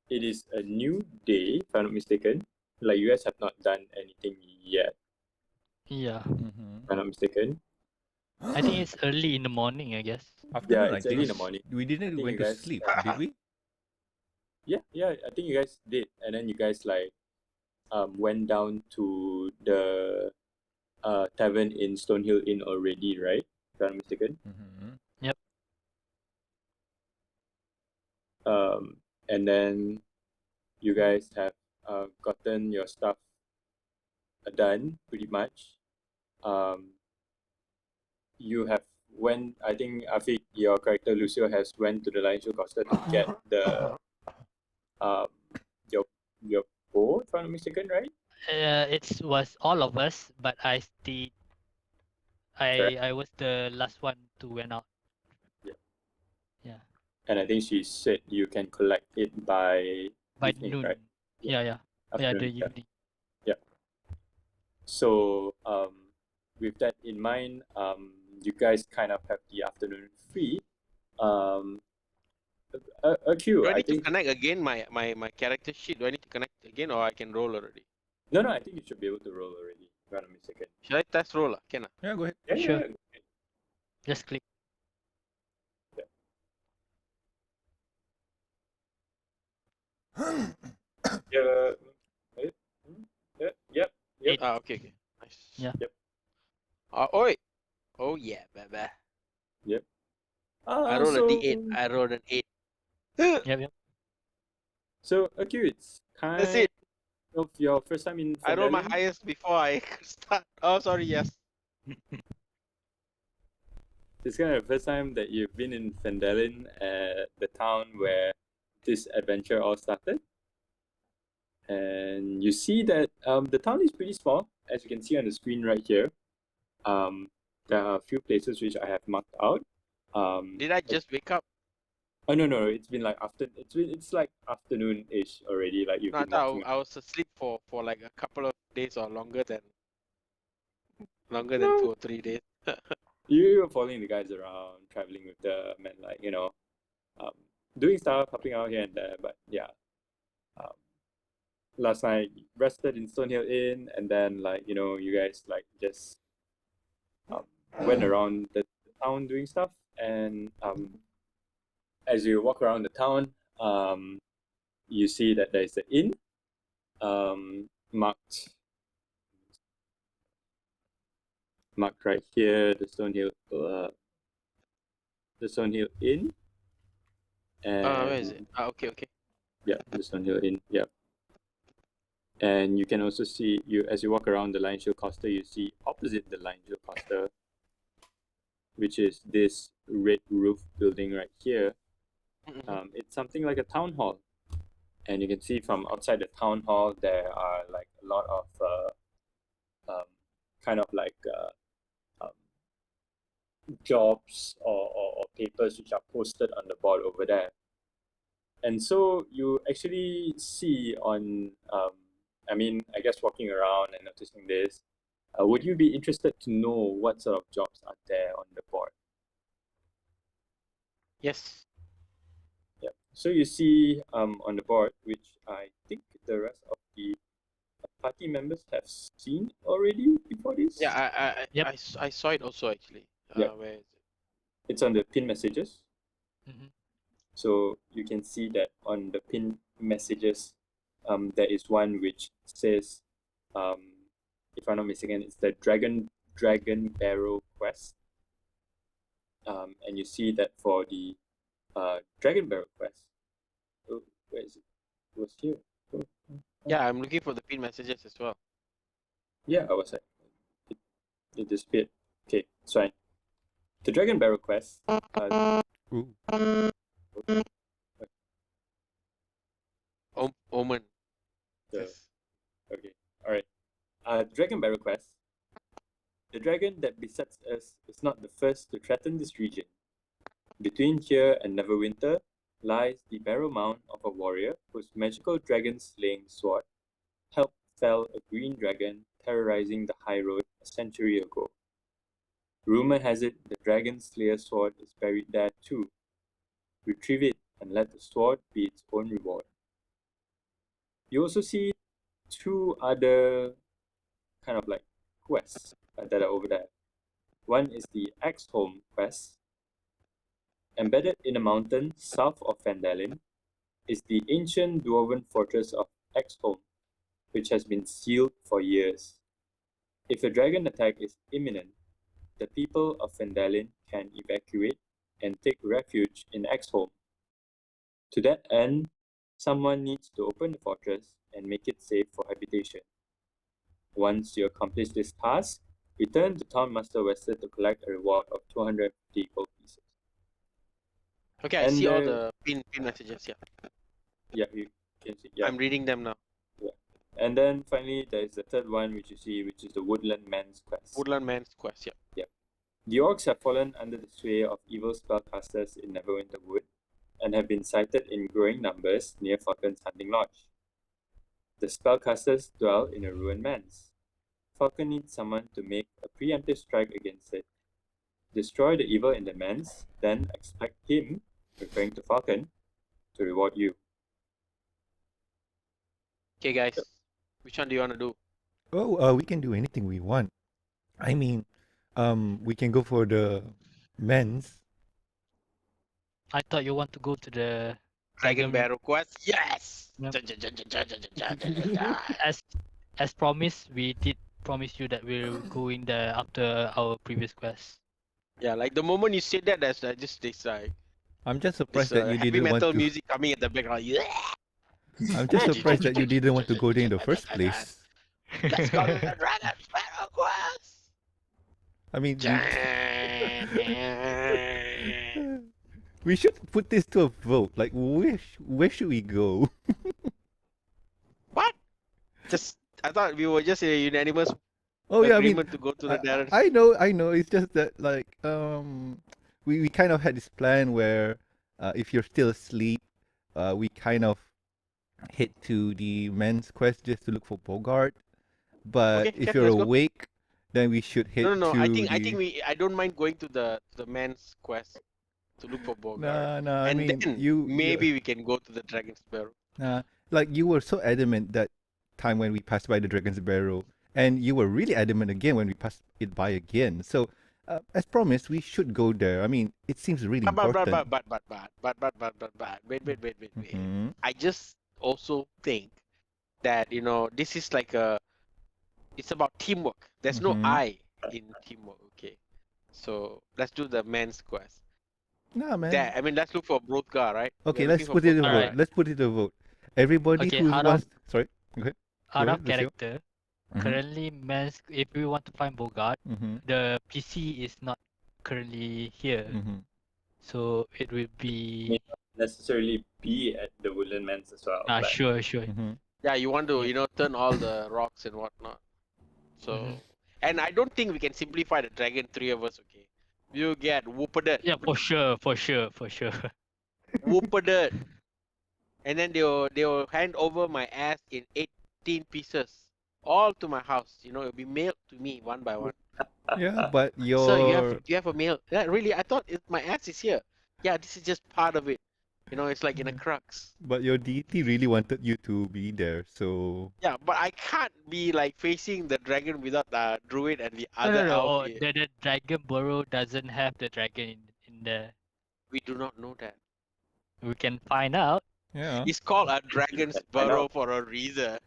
it is a new day, if I'm not mistaken. Like, you guys have not done anything yet, Yeah. if I'm not mistaken. I think it's early in the morning, I guess. Afternoon, It's I early in think. the morning. We I didn't think went you to guys, sleep, did we? yeah, I think you guys did. And then you guys like went down to the tavern in Stonehill Inn already, right? If I'm not mistaken. Yep. And then you guys have gotten your stuff done pretty much. You have I think Afiq, your character Lucio has went to the Lion Show Costa to get the your your bow, if I'm not mistaken, right? It was all of us, but Correct. I was the last one to went out. Yeah. Yeah. And I think she said you can collect it by By evening, noon. right? Yeah. The Afternoon. evening. Yeah. So with that in mind, you guys kind of have the afternoon free. A queue, Do I I need to think. connect again my character sheet? Do I need to connect again or I can roll already? No, I think you should be able to roll already. If I'm not mistaken. Should I test roll? Can I? Yeah, go ahead. Yeah, Sure. yeah. Just click. Yeah. Yep. Eight. Okay. Nice. Yeah. Yep. Oi. Oh yeah, baby. Yep. I rolled a D8. I rolled an 8. Yep. So, Akira, it's That's kind it. of your first time in I rolled my Fandalin. highest before I start. Oh, sorry. Yes. It's kind of the first time that you've been in Fandalin, the town where this adventure all started. And you see that the town is pretty small, as you can see on the screen right here. There are a few places which I have marked out. Did I just wake up? Oh no! It's been like it's like afternoon-ish already. Like you've No, I been thought walking. I was asleep for like a couple of days or longer than No. 2 or 3 days. You were following the guys around, traveling with them, and like doing stuff, hopping out here and there. But yeah, last night rested in Stonehill Inn, and then you guys like just went around the town doing stuff, and as you walk around the town, you see that there is an inn marked right here, the Stonehill Inn. And Where is it? Okay. yeah, the Stonehill Inn. Yeah. And you can also see as you walk around the Lion Shield Costa, you see opposite the Lion Shield Costa, which is this red roof building right here. It's something like a town hall, and you can see from outside the town hall there are like a lot of kind of like jobs or papers which are posted on the board over there. And so you actually see on I guess walking around and noticing this, would you be interested to know what sort of jobs are there on the board? Yes. Yeah. So you see on the board, which I think the rest of the party members have seen already before this. Yeah, Yep. I saw it also actually. Yeah. Where is it? It's on the pin messages. Mm-hmm. So you can see that on the pin messages, there is one which says, if I'm not mistaken, it's the Dragon Barrow quest. And you see that for the Dragon Barrow quest. Oh, where is it? It was here. Yeah, I'm looking for the pin messages as well. Yeah, I was like, it disappeared. Okay, it's fine. The Dragon Barrow quest. Omen. Yes. Okay, alright. Dragon Barrow quest. The dragon that besets us is not the first to threaten this region. Between here and Neverwinter lies the barrow mound of a warrior whose magical dragon-slaying sword helped fell a green dragon terrorizing the high road a century ago. Rumor has it the dragon slayer sword is buried there too. Retrieve it and let the sword be its own reward. You also see two other kind of like quests that are over there. One is the Home quest. Embedded in a mountain south of Phandalin is the ancient dwarven fortress of Home, which has been sealed for years. If a dragon attack is imminent, the people of Phandalin can evacuate and take refuge in Home. To that end, someone needs to open the fortress and make it safe for habitation. Once you accomplish this task, return to Town Master Wester to collect a reward of 250 gold pieces. Okay, I And see all there- the pin messages. Yeah, Yeah, you can see. Yeah. I'm reading them now. And then finally, there is the third one, which you see, which is the Woodland Man's Quest. Woodland Man's Quest. Yeah. The orcs have fallen under the sway of evil spellcasters in Neverwinter Wood and have been sighted in growing numbers near Falcon's hunting lodge. The spellcasters dwell in a ruined manse. Falcon needs someone to make a preemptive strike against it. Destroy the evil in the manse, then expect him, referring to Falcon, to reward you. Okay, guys. Which one do you want to do? Oh, we can do anything we want. I mean, we can go for the men's. I thought you want to go to the Dragon Barrow Quest. Yes. Yep. Ja. as promised. We did promise you that we'll go in there after our previous quest. Yeah, like the moment you said that, that's just this I'm just this surprised that you heavy didn't want metal to. music coming at the background. Yeah. I'm just surprised that you didn't want to go there in the first place. Let's go to the Dragon Barrow Quest. I mean, Ja. we should put this to a vote. Like, where should we go? What? Just I thought we were just a unanimous Oh yeah, I mean, agreement to go to the Dragon. I know. It's just that like we kind of had this plan where if you're still asleep, we kind of head to the men's quest just to look for Bogart. But Okay, if okay, you're let's go. awake, then we should head No. to I think the... I don't mind going to the man's quest to look for Bogart. Nah, I And mean then you maybe we can go to the Dragon's Barrow. like you were so adamant that time when we passed by the Dragon's Barrow, and you were really adamant again when we passed it by again. So, as promised, we should go there. I mean, it seems really But important. wait. Mhm. I just also think that this is like it's about teamwork. There's no Mhm. I in teamwork. Okay, so let's do the man's quest. Nah, man. There, I mean, let's look for Brothgar, right? Okay, We're let's looking for put it to Brothgar, vote. Alright. Let's put it to vote. Everybody Okay, who out wants... Sorry. Okay. Out Go of ahead, Lucio. character, Mhm. currently, if we want to find Bogart, Mhm. the PC is not currently here, Mhm. so it will be. May not necessarily be at the Woodland Manse as well. but Sure. Mhm. Yeah, you want to, Yeah. turn all the rocks and whatnot. So, Mhm. and I don't think we can simplify the dragon, three of us, okay? You get whooped, Yeah, for sure. whooped, and then they'll hand over my ass in 18 pieces, all to my house. It'll be mailed to me one by one. Yeah, but Sir, your... you have a mail. Yeah, really? I thought my ass is here. Yeah, this is just part of it. It's like in a crux. But your deity really wanted you to be there, so... Yeah, but I can't be like facing the dragon without the druid and the No. other elf. The Dragon Barrow doesn't have the dragon in there. We do not know that. We can find out. Yeah. It's called a dragon's I know. burrow for a reason.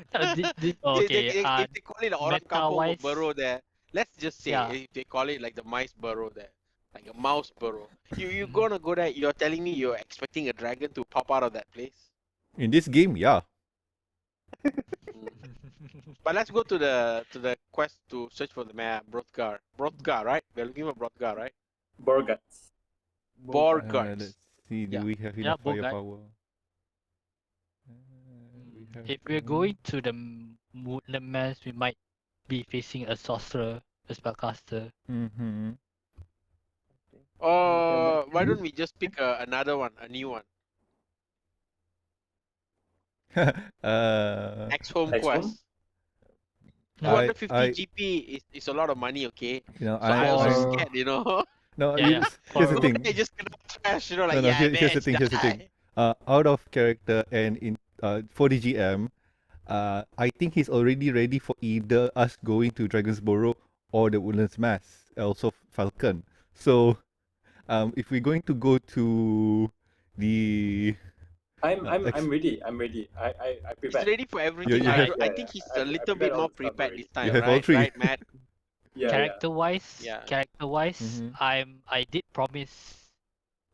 Okay. If they call it a orang kampung meta-wise- burrow there, let's just say Yeah. if they call it like the mice burrow there, like a mouse burrow. You're gonna go there. You're telling me you're expecting a dragon to pop out of that place? In this game, yeah. But let's go to the quest to search for the Brothgar. Brothgar, right? We're looking for Brothgar, right? Borgats. Borgars. Let's see, do Yeah. we have Yeah, enough Bogart. firepower? We have If we're going to the Woodland Manse, we might be facing a sorcerer, a spellcaster. Mm-hmm. Why don't we just pick another one, a new one? Home Home? quest. No, 250 I- GP is a lot of money, okay? You know, So I also For- scared, No, Yeah, here's the for- thing. I just gonna trash, No, here's the thing, man, here's the thing. die. out of character and in for the GM, I think he's already ready for either us going to Dragon's Barrow or the Woodlands Mass, also Falcon. So, if we're going to go to the I'm ready. I'm ready. I He's prepared. ready for everything. you have- I think he's a little prepared bit all more the stuff prepared already. this time, You have all right? three. Right, Matt? Yeah, character wise, Yeah. Mhm. I did promise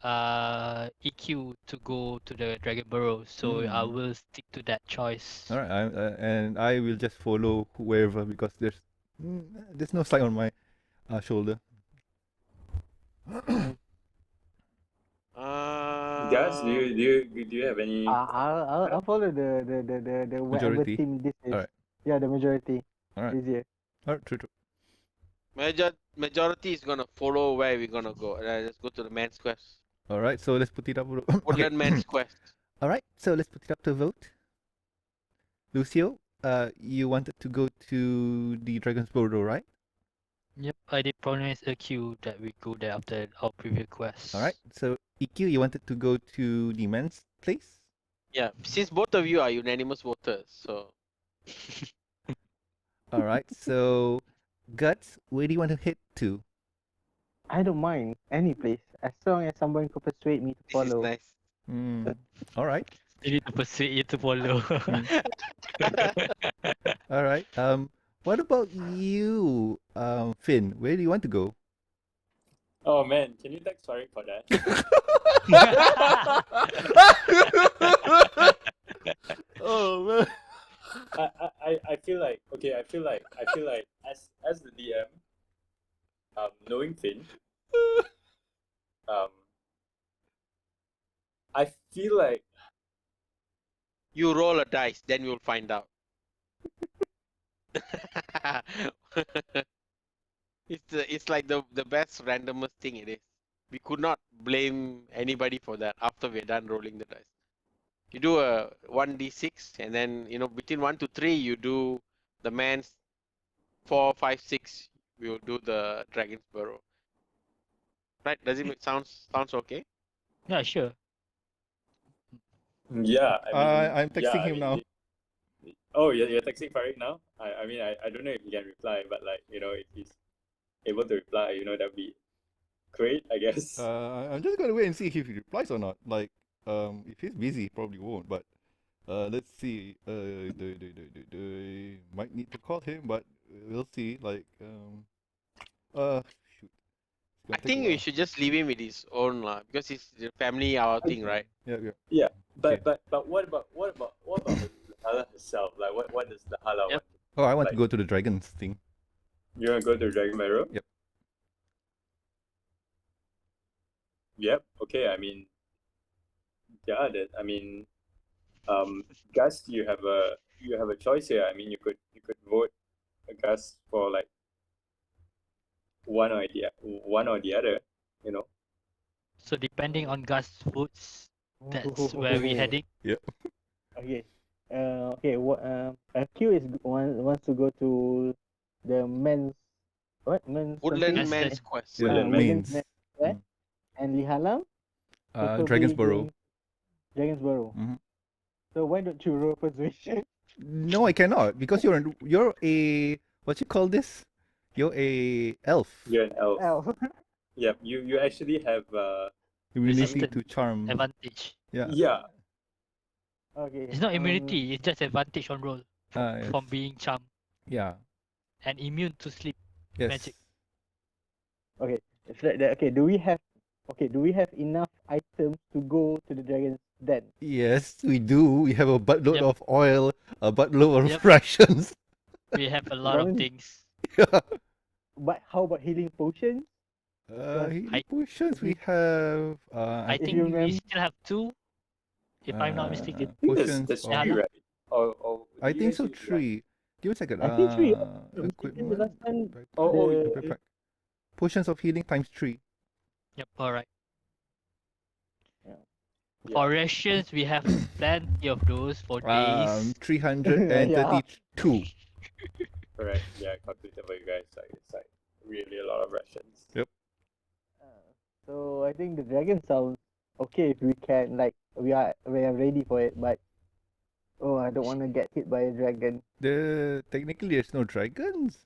EQ to go to the Dragon Barrow, so I Mm. will stick to that choice. All right, and I will just follow whoever because there's no sight on my shoulder. Guys, do you have any? I'll follow the whatever Majority. team this is. Alright. Yeah, the majority. All right, Easier. all right, true. Majority is gonna follow where we're gonna go. Let's go to the man's quest. All right, so let's put it up. Okay. Woodland man's quest. All right, so let's put it up to vote. Lucio, you wanted to go to the Dragon's Barrow, right? Yep, I did promise EQ that we go there after our previous quest. All right, so EQ, you wanted to go to the men's place? Yeah, since both of you are unanimous voters, so All right, so Guts, where do you want to head to? I don't mind any place as long as someone could persuade me to this is follow. nice. All right, You need to persuade you to follow. all right. What about you, Finn? Where do you want to go? Oh man, can you text sorry for that? Oh man. I feel like okay. I feel like as the DM, knowing Finn, I feel like You roll a dice, then you'll find out. It's like the best randomest thing it is. We could not blame anybody for that after we're done rolling the dice. You do a 1d6 and then between 1 to 3 you do the man's 4, 5, 6 we'll do the Dragon's Barrow. Right? Does it make sounds okay? Yeah, sure. yeah. I'm texting him now. Oh, you're texting Farid now? I mean I don't know if he can reply, but like if he's able to reply, that'd be great, I guess. I'm just gonna wait and see if he replies or not. Like, if he's busy, he probably won't. But, let's see. Might need to call him, but we'll see. Like, shoot. It's I gonna take a think we while. should just leave him with his own because it's the family outing, right? Yeah. Yeah, but Okay. but what about Lehala herself? Like what does Lehala Yep. want? Oh, I want to Like- go to the dragons thing. You wanna go to Dragon Barrow? Yep. Yep. Okay. I mean, yeah. Gust, you have a choice here. I mean, you could vote a Gust for like one or the other. So depending on Gust's votes, that's where we're heading. Okay. Okay. Q wants to go to the men's men's Woodland something? man's quest. Yeah, Woodland Woodlands mains. Mass, and Lehala. Dragon's preferably Barrow. going Dragon's Barrow. Mhm. So why don't you roll persuasion? No, I cannot because you're a what you call this? You're a elf. You're an elf. Elf. Yep. You actually have Immunity Resistant. to charm. Advantage. Yeah. yeah. Okay. It's not immunity, it's just advantage on roll Yes. from being charmed Yeah. and immune to sleep. Yes. Magic. Okay. It's like that. Okay. Do we have enough items to go to the dragon's den? Yes, we do. We have a buttload Yep. of oil, a buttload of Yep. rations. We have a lot of One- things. But how about healing potions? Healing potions we have. I If think you we remember- still have 2, if I'm not mistaken. I think Potions there's of- 3, right? Or I do you think so. actually, like- 3. Give me a second. I think 3. Equipment. Last time, backpack, Oh, the- backpack. Potions of healing times 3. Yep, alright. Yeah. For rations, we have plenty of those for days. 332. Correct. Yeah, calculated for you guys. Like it's like really a lot of rations. So I think the dragon sounds okay if we can, like, we are ready for it, but I don't want to get hit by a dragon. Technically there's no dragons.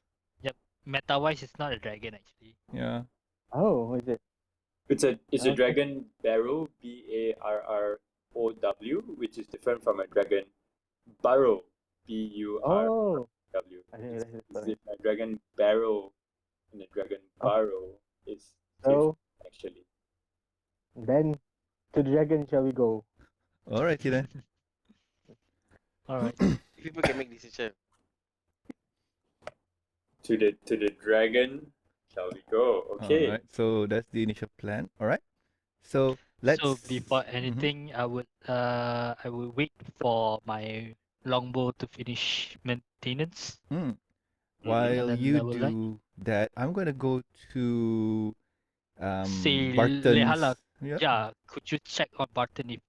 Yep. Meta-wise, it's not a dragon actually. Yeah. Oh, is it? It's a Okay. Dragon Barrow, Barrow, which is different from a Dragon Barrow, Burrow. Oh, I It's, think that's it's it. a Dragon Barrow and a Dragon Oh. Barrow is So actually. then, to the dragon shall we go? Alrighty then. Alright. People can make decision. To the dragon shall we go? Okay. Alright, so that's the initial plan. Alright. So let's. So before Mhm. anything, I would wait for my longbow to finish maintenance. Mm. Mhm. While And then you I will, like, do that, I'm gonna go to say Barton's. Lehala. Yep. Yeah, could you check on Barton if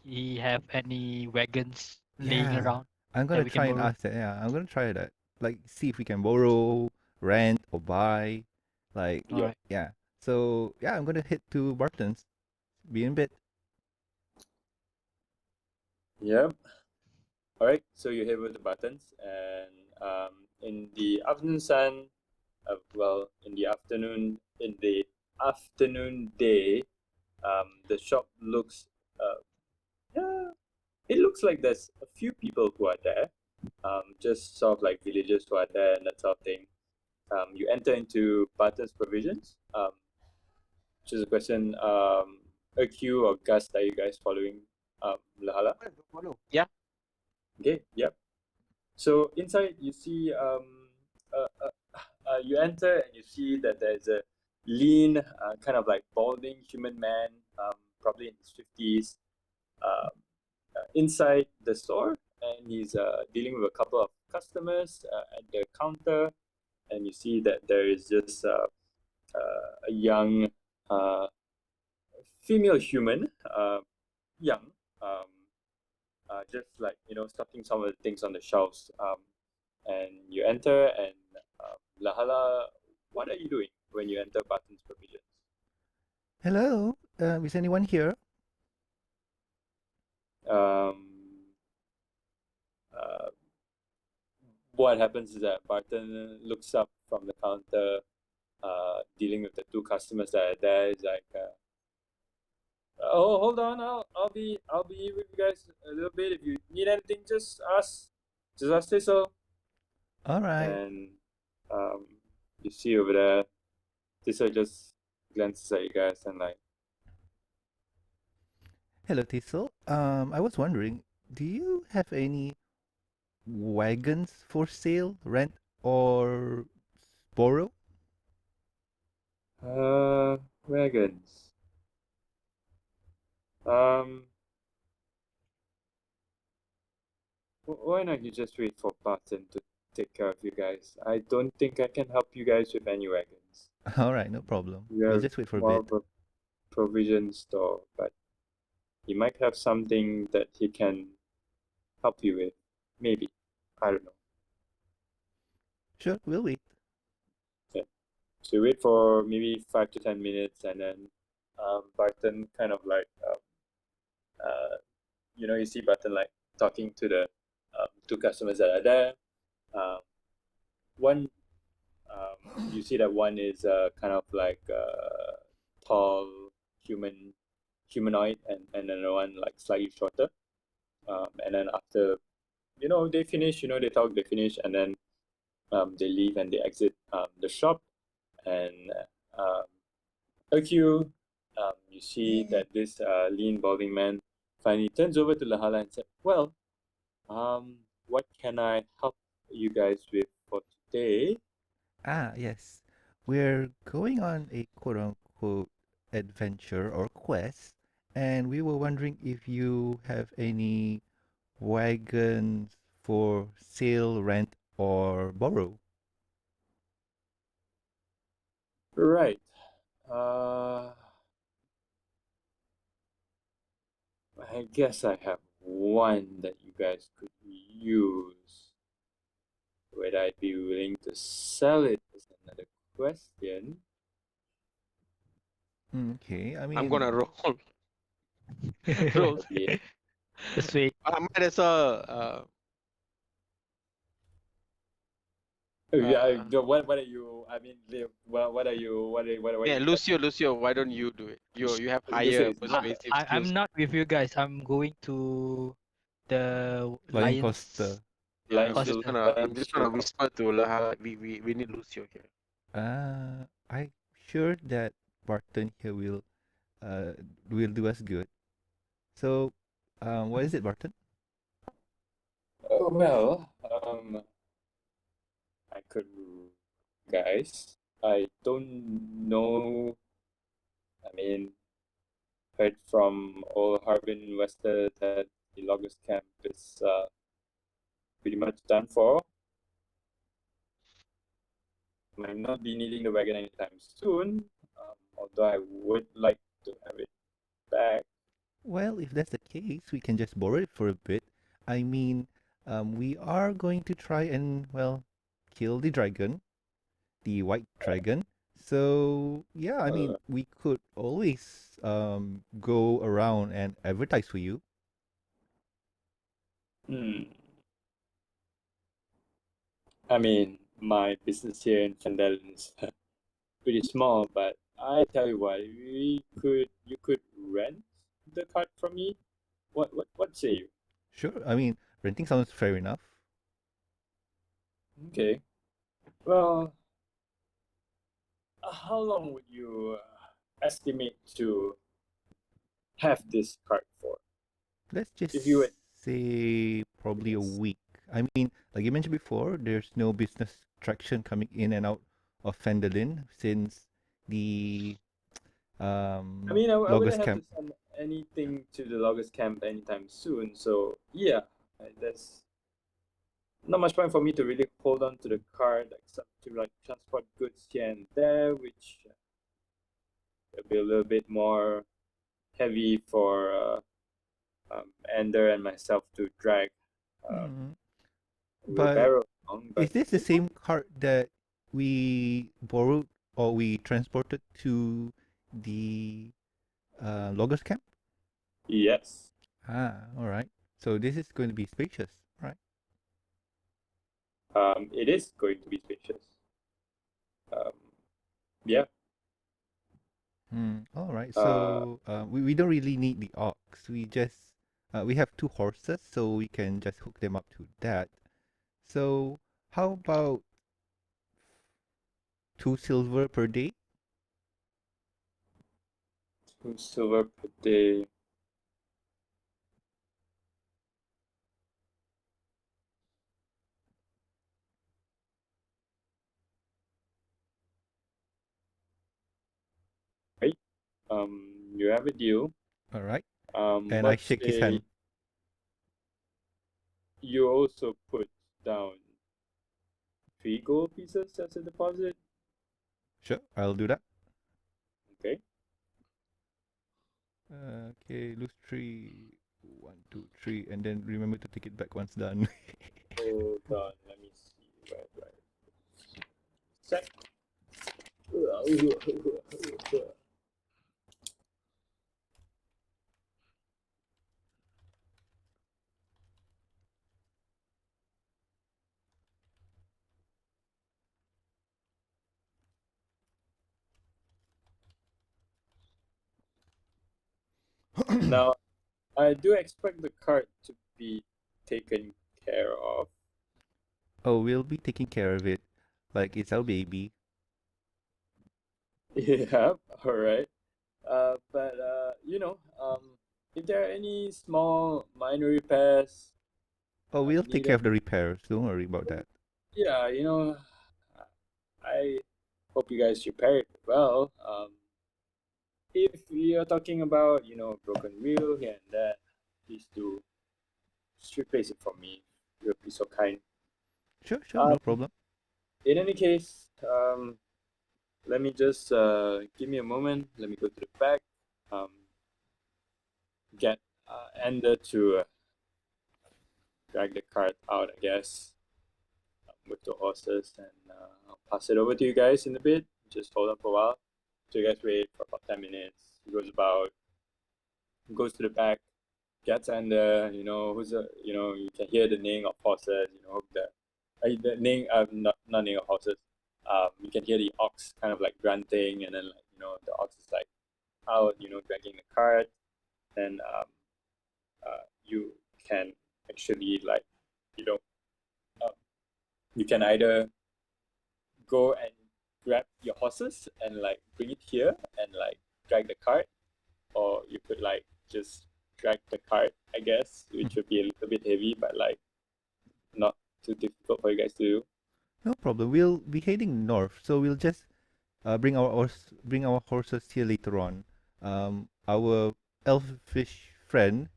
he have any wagons laying Yeah. around I'm that gonna we try can and borrow? ask that. Yeah, I'm gonna try that. Like, see if we can borrow, rent, or buy. Like, Yeah. Alright. yeah. So yeah, I'm gonna head to Barton's. Be in bed. Yep. All right. So you head over the buttons, and in the afternoon sun, in the afternoon day, the shop looks, yeah, it looks like there's a few people who are there, just sort of like villagers who are there and that sort of thing. You enter into Barton's Provisions, which is a question. Erquinal or Gust, are you guys following? Lehala? Yeah. Okay. Yep. So inside you see you enter and you see that there's a lean, kind of like balding human man, probably in his 50s, inside the store, and he's dealing with a couple of customers at the counter, and you see that there is just a young female human, young, just like stocking some of the things on the shelves. And you enter, and Lahala, what are you doing when you enter Barton's Provisions? Hello. Is anyone here? Um, what happens is that Barton looks up from the counter, dealing with the two customers that are there. Is like, oh, hold on, I'll be with you guys a little bit. If you need anything, just ask Tissel. All right. And you see over there, Tissel just glances at you guys and like, Hello, Tissel. I was wondering, do you have any wagons for sale, rent, or borrow? wagons. Um, why not you just wait for Barton to take care of you guys? I don't think I can help you guys with any wagons. All right, no problem. We We'll are just wait for a more bit. of a provision store, but he might have something that he can help you with. Maybe. I don't know. Sure, we'll wait. So you wait for maybe 5 to 10 minutes, and then Barton kind of like, you see Barton like talking to the two customers that are there. One, you see that one is kind of like tall humanoid, and another one like slightly shorter. And then after they finish, they talk, they finish, and then they leave and they exit the shop. And Erquinal, you see that this lean balding man finally turns over to Lehala and said, "Well, what can I help you guys with for today?" Ah, yes. We're going on a quote-unquote adventure or quest, and we were wondering if you have any wagons for sale, rent, or borrow. Right. I guess I have one that you guys could use. Would I be willing to sell it is another question. Okay, I mean, I'm gonna roll. Roll. Okay. Just wait. I might as well. What are you? I mean, what are you? What are Yeah, you? Lucio, why don't you do it? You have Lucio higher is not. persuasive I'm skills. not with you guys. I'm going to the Lion Lions Costa. Yeah, Lions to Costa. I'm just gonna whisper to Lehala. We need Lucio here. I'm sure that Barton here uh will do us good. So, what is it, Barton? Oh well, I could, guys. I don't know. I mean, heard from old Harbin investor that the loggers camp is pretty much done for. Might not be needing the wagon anytime soon. Although I would like to have it back. Well, if that's the case, we can just borrow it for a bit. I mean, we are going to try and, well, kill the dragon, the white dragon. So, yeah, I mean, Uh, we could always go around and advertise for you. hmm. I mean, my business here in Thaldaris is pretty small, but I tell you what, you could rent the cart from me. What say you? Sure, I mean, renting sounds fair enough. Okay. Well, how long would you estimate to have this cart for? Let's just If you would, say probably a yes. week. I mean, like you mentioned before, there's no business traction coming in and out of Fendelin since the I mean, I loggers wouldn't have to camp. send anything to the loggers camp anytime soon. So yeah, there's not much point for me to really hold on to the cart, except to like transport goods here and there, which will be a little bit more heavy for Ender and myself to drag Mm. But wheelbarrow along. is But this the same cart that we borrowed or we transported to the loggers camp? yes, Ah, all right. So this is going to be spacious, right? it is going to be spacious. Um, yeah. All right. Uh, So we don't really need the ox. We have two horses, so we can just hook them up to that. So how about 2 silver per day? 2 silver per day. Right. You have a deal. All right. And I Let's shake his say hand. you also put down 3 gold pieces as a deposit. Sure, I'll do that. Okay. Okay, lose 3. 1, 2, 3, and then remember to take it back once done. Hold on. Let me see. Right. Set. Now, I do expect the card to be taken care of. Oh, we'll be taking care of it. Like it's our baby. Yeah, all right. But if there are any small minor repairs Oh, we'll take care needed, of the repairs. Don't worry about that. yeah, I hope you guys repair it well. If you're talking about, broken wheel here and there, please do just replace it for me. You'll be so kind. Sure, Um, no problem. in any case, let me just give me a moment. Let me go to the back. Um, get Ender to drag the cart out, I guess, with the horses, and I'll pass it over to you guys in a bit. Just hold on for a while. So you guys wait for about 10 minutes. It goes about goes to the back, gets under, you can hear the neighing of horses, the neighing, not neighing of horses. You can hear the ox kind of like grunting, and then the ox is like out, dragging the cart. Then you can actually you can either go and grab your horses and bring it here and drag the cart, or you could just drag the cart, I guess, which would be a little bit heavy, but not too difficult for you guys to do. No problem. We'll be heading north, so we'll just bring our horses here later on. Our elfish friend,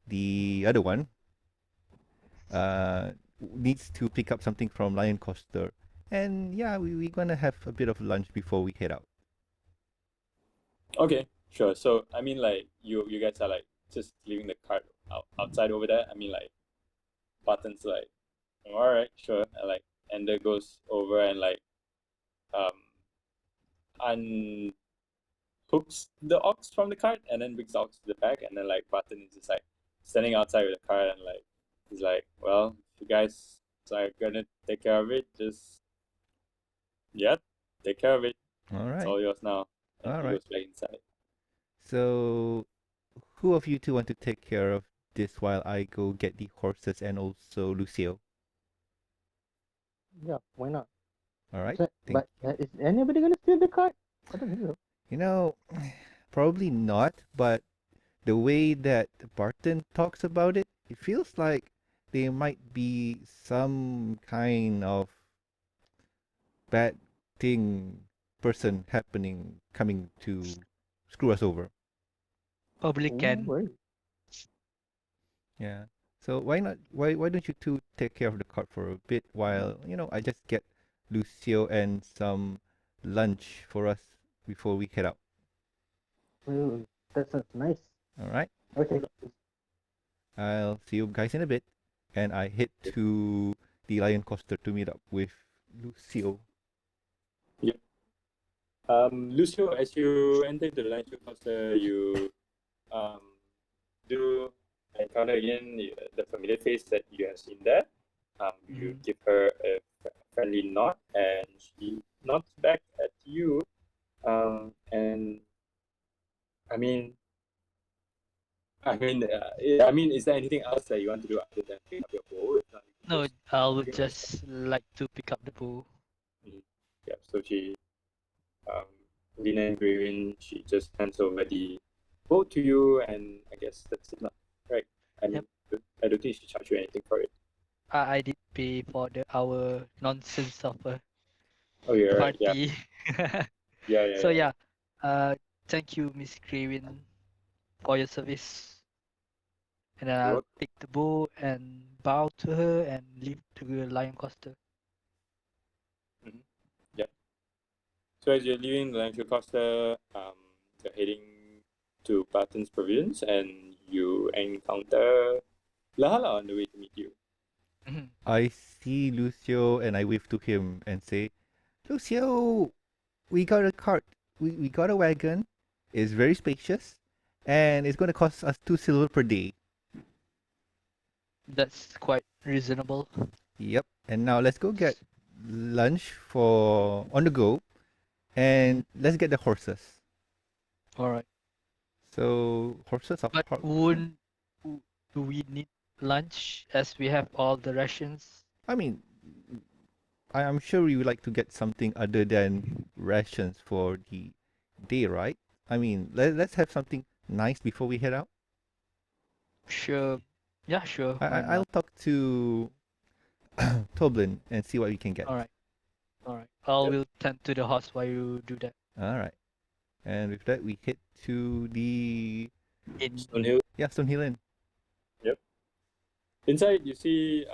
the other one, needs to pick up something from Lion Coaster, and yeah, we're gonna have a bit of lunch before we head out. Okay, sure. So I mean, you guys are just leaving the cart outside over there. I mean, Barton's all right, sure, and Ender goes over and unhooks the ox from the cart and then brings the ox to the back, and then Barton is just standing outside with the cart, and he's like, well, if you guys are gonna take care of it, just take care of it. All It's right. all yours now. And All he right. goes back inside. So, who of you two want to take care of this while I go get the horses and also Lucio? Yeah, why not? All right. So, Thank but is anybody gonna steal the cart? I don't think so. You know, probably not, but the way that Barton talks about it, it feels like there might be some kind of bad person coming to screw us over. Probably Oh, can. worry. Yeah. So why don't you two take care of the cart for a bit while, I just get Lucio and some lunch for us before we head out. Well, that sounds nice. All right? Okay. I'll see you guys in a bit. And I head to the Lion Coaster to meet up with Lucio. Lucio, as you enter the Lion Coaster, you do encounter again the familiar face that you have seen there. You give her a friendly nod, and she nods back at you. And I mean, is there anything else that you want to do other than pick up your bow? If not, you can No, just I would bring it. just like to pick up the bow. Yeah. So she, Lina and Gravin, she just hands over the bow to you, and I guess that's it, right? I mean, I don't think she charged you anything for it. I did pay for our nonsense of a Oh, you're right. Yeah. party. Yeah. So yeah, thank you, Miss Craven, for your service. And then I'll take the bow and bow to her and leave to the Lion Coaster. Yeah. So as you're leaving the Lion Coaster, you're heading to Barton's Provisions, and you encounter Lehala on the way to meet you. I see Lucio and I wave to him and say, Lucio, we got a cart. We got a wagon. It's very spacious. And it's going to cost us 2 silver per day. That's quite reasonable. Yep. And now let's go get lunch on the go. And let's get the horses. Alright. So, horses are But do we need lunch as we have all the rations? I mean, I'm sure you would like to get something other than rations for the day, right? I mean, let's have something nice before we head out. Sure. Yeah, sure. Why I'll not? talk to Toblin and see what we can get. Alright. I will tend to the horse while you do that. Alright. And with that, we head to the Stonehill. Yeah, Stonehill Inn. Yep. Inside, you see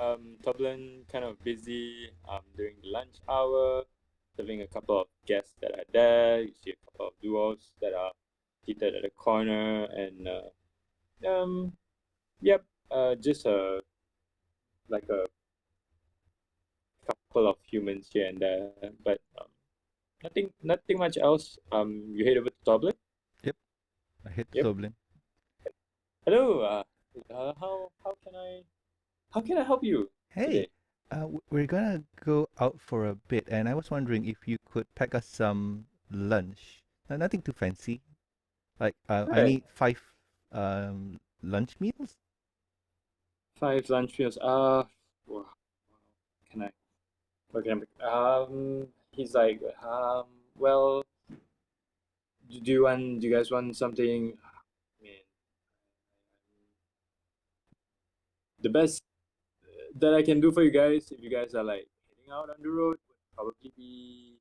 Toblin kind of busy during the lunch hour, serving a couple of guests that are there. You see a couple of dwarves that are seated at the corner, and just a couple of humans here and there, but nothing much else. You head over to Toblin. I head to Yep. Toblin. Hello. How can I help you Hey, today? we're gonna go out for a bit, and I was wondering if you could pack us some lunch. Nothing too fancy. Like, I Right. need 5 lunch meals. 5 lunch meals. Wow, can I? What can I? He's like, well, do you guys want something? I mean, the best that I can do for you guys, if you guys are like heading out on the road, would probably be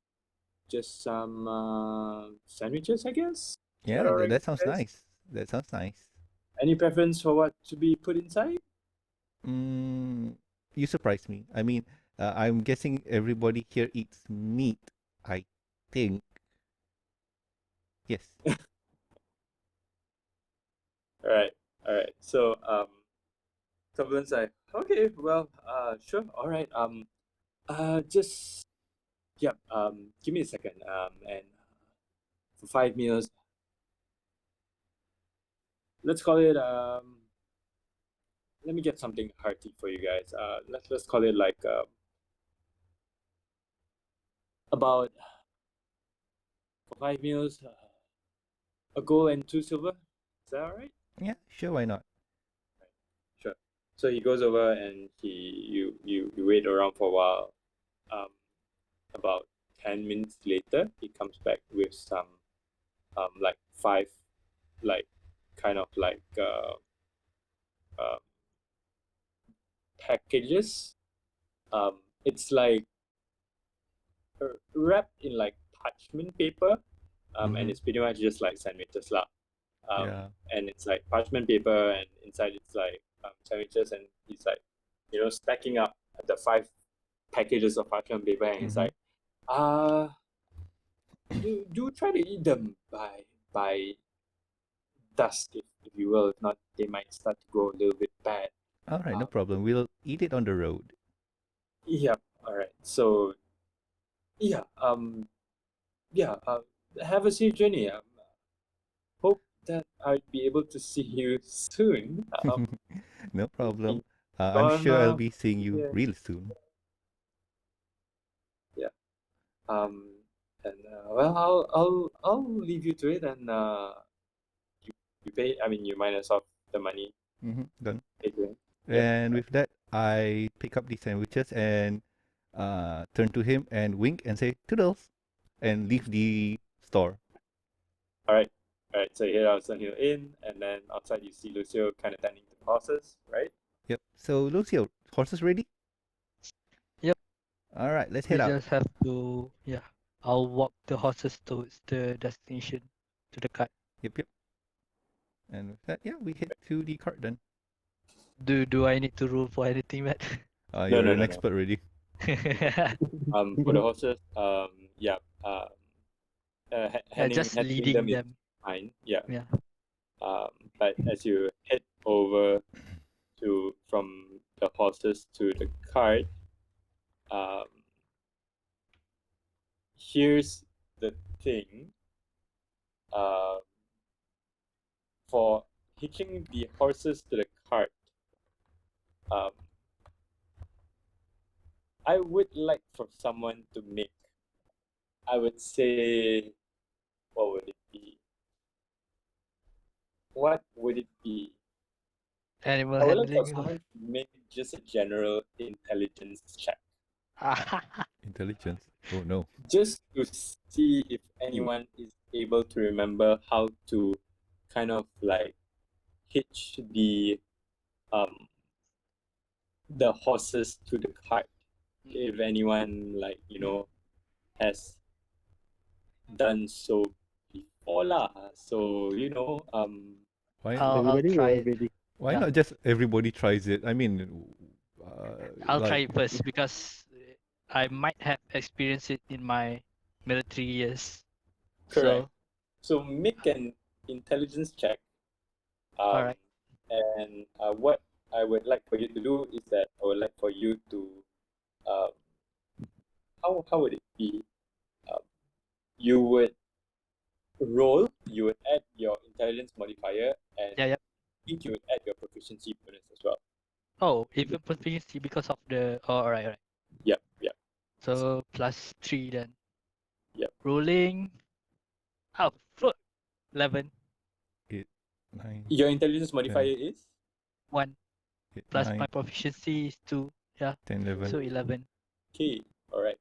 just some sandwiches, I guess. Is that Yeah, alright that with sounds you guys? nice. That sounds nice. Any preference for what to be put inside? Mm, you surprised me. I mean, I'm guessing everybody here eats meat. I think. Yes. Alright, alright. So Turbulence like, okay, well, sure, alright. Just yep. Give me a second. And for 5 meals, let's call it let me get something hearty for you guys. Let's call it like about for 5 meals, a gold and 2 silver. Is that alright? Yeah, sure, why not? Sure. So he goes over and you wait around for a while. About 10 minutes later, he comes back with some like 5 like kind of like packages. It's like wrapped in like parchment paper. And Mhm. it's pretty much just like sandwiches lah. Yeah. And it's like parchment paper, and inside it's like sandwiches, and he's like, stacking up the 5 packages of parchment paper, and he's Mhm. like, uh, do try to eat them by dusk, if you will. If not, they might start to go a little bit bad. All right, no Um, problem. We'll eat it on the road. yeah, all right. So yeah, yeah. Have a safe journey. Hope that I'll be able to see you soon. No In problem. I'm sure I'll Ghana. be seeing you Yeah, real soon. yeah. Um, and well, I'll leave you to it, and you pay. I mean, you minus off the money. Done. Pay to him. Yep. And with that, I pick up the sandwiches and turn to him and wink and say toodles and leave the store. All right. All right. So you head out on your in, and then outside you see Lucio kind of tending to the horses, right? Yep. So Lucio, horses ready? Yep. All right, let's We head out. just have to, yeah. I'll walk the horses towards the destination, to the cart. Yep, yep. And with that, yeah, we head to the cart then. Do I need to roll for anything, Matt? No, You're no, an no, no. expert already. For the horses, yeah. Just handling them leading is them. fine. Yeah. Yeah. But as you head over from the horses to the cart, um, here's the thing. Um, for hitching the horses to the cart, um, I would like for someone to make. I would say, what would it be? What would it be? Animal I would like for handling. someone to make just a general intelligence check, Intelligence. Oh no. just to see if anyone is able to remember how to kind of like hitch the horses to the cart. If anyone like has done so before lah. So Why I'll Everybody or try it. everybody? why Yeah. not just everybody tries it? I mean, I'll try like it first because I might have experienced it in my military years. correct. So, So make an intelligence check. all Um, right. and what I would like for you to do is that I would like for you to um, how would it be? Um, you would you would add your intelligence modifier, and Yeah, yep. think you would add your proficiency bonus as well. Oh, even proficiency because of the. Oh, alright. Yep. So +3 then. Yep. Rolling. Oh, fuck. 11. 8, 9, Your intelligence modifier is 1 8, plus 9, my proficiency is 2. Yeah. 10, 11. So 11. okay. All right.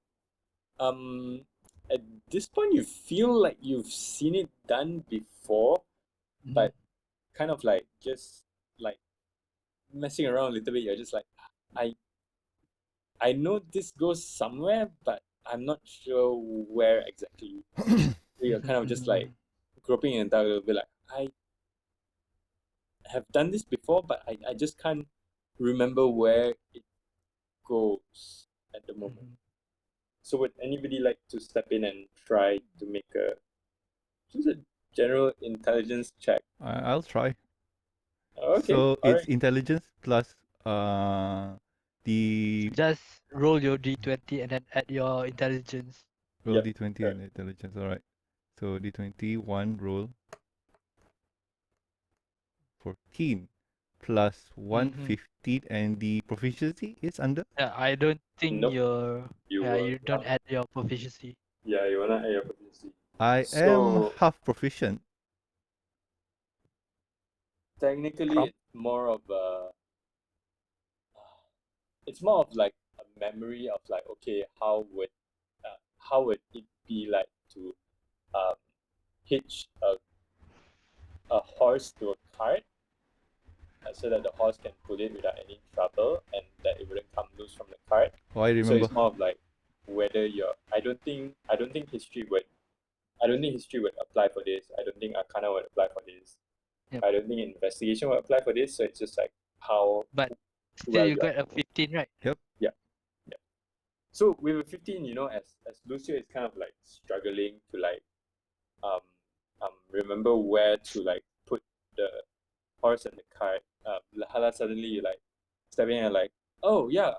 At this point, you feel like you've seen it done before, Mhm. but kind of like just like messing around a little bit. You're just like, I know this goes somewhere, but I'm not sure where exactly. So you're kind of just like groping in the dark a little bit, like I have done this before, but I just can't remember where it goes at the moment. Mhm. So would anybody like to step in and try to make just a general intelligence check? I'll try. Okay, So all it's right. intelligence plus the Just roll your d20 and then add your intelligence. roll Yep, d20 correct. and intelligence. All right. So d20 1 roll 14 plus 1 Mhm. 15 and the proficiency is under. Yeah, I don't think Nope. your. You Yeah, will you don't not. add your proficiency. Yeah, you wanna add your proficiency. I am So half proficient. technically, Crop. it's more of it's more of like a memory of like, okay, how would it be like to um hitch a horse to a cart so that the horse can pull it without any trouble and that it wouldn't come loose from the cart. Oh, I So remember. it's more of like whether you're I don't think history would apply for this. I don't think Arcana would apply for this. Yep. I don't think investigation would apply for this. So it's just like how But still, well you you are. got a 15, right? So with a 15, as Lucio is kind of like struggling to like um remember where to like put the horse and the cart, Lehala suddenly like stepping in and like, oh yeah,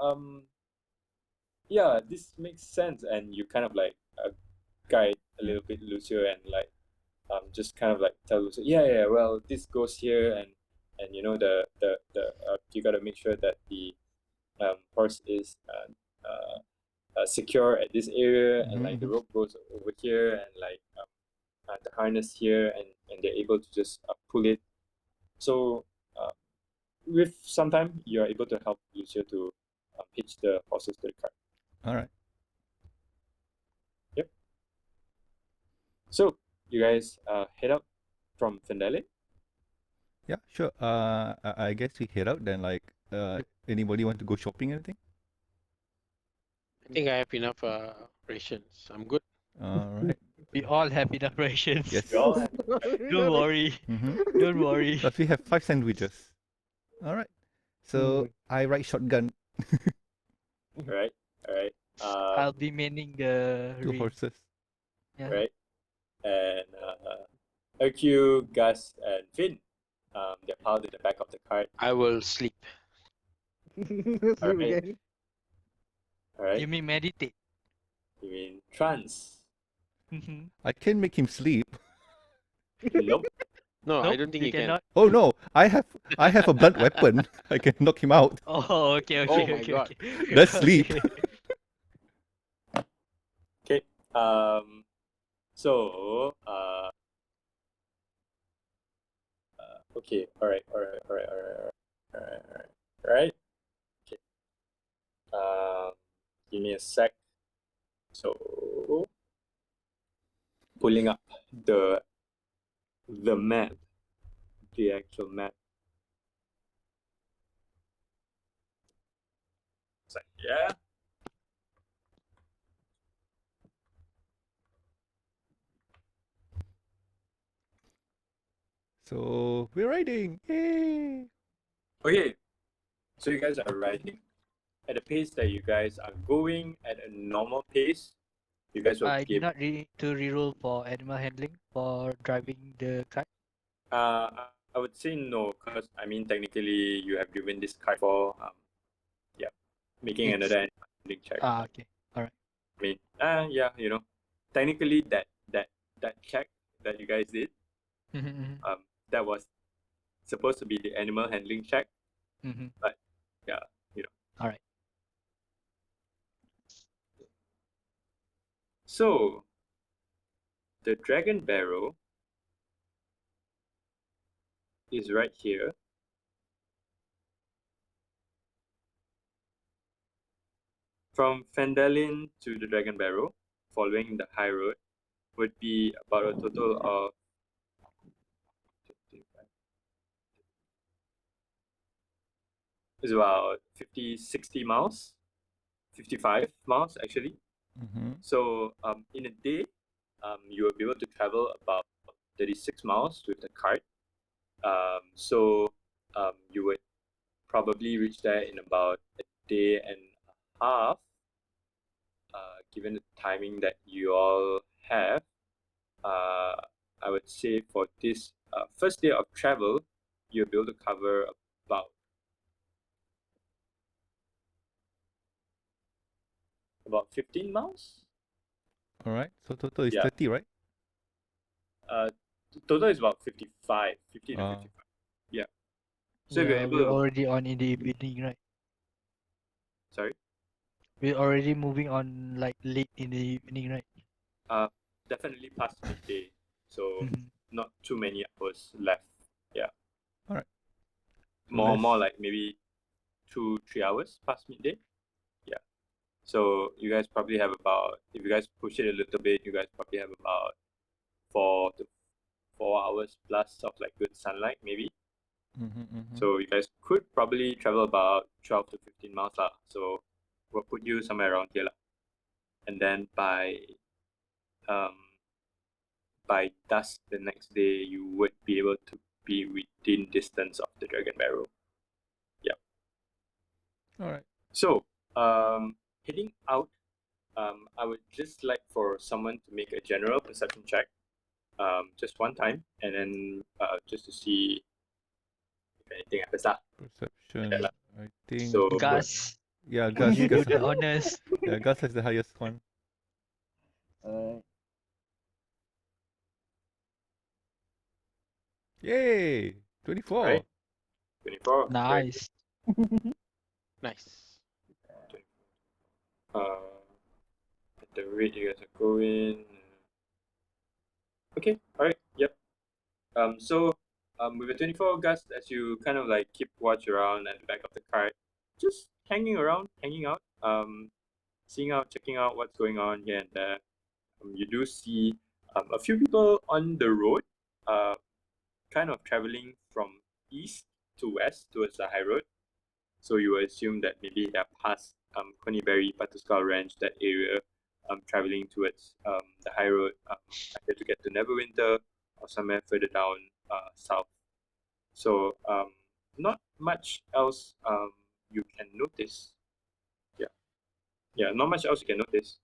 this makes sense, and you kind of like guide a little bit Lucio and like just kind of like tell Lucio, yeah, well this goes here, and you gotta make sure that the horse is secure at this area, and like the Mhm. rope goes over here, and like the harness here, and they're able to just pull it. So with some time, you're able to help Lucio to hitch the horses to the cart. All right. So you guys head out from Fendale. Yeah, sure. I guess we head out then. Like, anybody want to go shopping or anything? I think I have enough rations. I'm good. All right. We all have enough rations. Yes. We all have Don't worry. Mm-hmm. Don't worry. Plus we have 5 sandwiches. All right. So I ride shotgun, right. I'll be manning the 2 ring. horses. Yeah. Right. And Erquinal, Gus, and Finn, they're piled in the back of the cart. I will sleep. Alright. All right. You mean meditate? You mean trance? Mhm. I can make him sleep. Nope. No, I Nope, don't think you you can. cannot. Oh no, I have a blunt weapon. I can knock him out. Oh, okay. Oh my God. Okay. Let's sleep. Okay. Okay. So okay. All right. Okay. Give me a sec. So pulling up the map, the actual map. It's like, yeah. So we're riding. Yay! Okay. So you guys are riding at a pace that you guys are going at a normal pace. You guys will I did give. not need to reroll for animal handling for driving the cart. I would say no, because I mean technically you have driven this car for making It's- another handling check. Okay. I mean, technically that check that you guys did, Mhm. that was supposed to be the animal handling check. Mm-hmm. But yeah, you know. All right. So the Dragon Barrow is right here. From Fandalin to the Dragon Barrow, following the high road, would be about a total of it's about 50, 60 miles, 55 miles actually. Mm-hmm. So in a day, you will be able to travel about 36 miles with the cart. So you would probably reach there in about a day and a half, given the timing that you all have. I would say for this first day of travel, you'll be able to cover about 15 miles. All right. So total is Yeah. 30, right? Total is about 55, 50 to Ah. 55. Yeah. So if you're Yeah, able we're to, already on in the evening, right? sorry, We're already moving on like late in the evening, right? definitely past midday. So Mhm. not too many hours left. Yeah. All right. More Let's- like maybe 2-3 hours past midday. Yeah. So you guys probably have about, if you guys push it a little bit, you guys probably have about 4 hours plus of like good sunlight maybe. So you guys could probably travel about 12 to 15 miles lah. So we'll put you somewhere around here lah. And then by dusk the next day, you would be able to be within distance of the Dragon Barrow. Yeah. All right. So heading out, I would just like for someone to make a general perception check, just one time, and then just to see if anything happens lah. Perception. Yeah. I think. So Gus, Yeah, Gus. you do Gus. the honors. Yeah, Gus has the highest one. Yay! 24. right, 24. Great. Nice. Nice. At the rate you guys are going. Okay, alright, yep. So with the 24 Gust, as you kind of like keep watch around at the back of the cart, just hanging around, hanging out, seeing out, checking out what's going on here and there. You do see a few people on the road, kind of traveling from east to west towards the high road. So you would assume that maybe they're past Coneyberry, Butterskull Ranch, that area, traveling towards the high road, either to get to Neverwinter or somewhere further down south. So not much else you can notice. Yeah, not much else you can notice.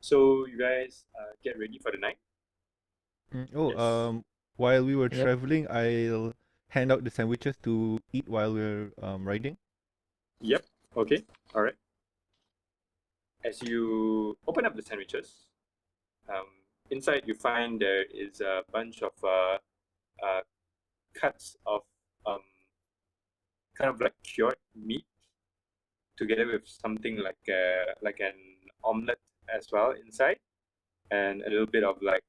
So you guys get ready for the night. Oh, Yes. while we were Yep. traveling, I'll hand out the sandwiches to eat while we're riding. Yep. Okay. All right. As you open up the sandwiches, inside you find there is a bunch of cuts of kind of like cured meat, together with something like an omelette as well inside, and a little bit of like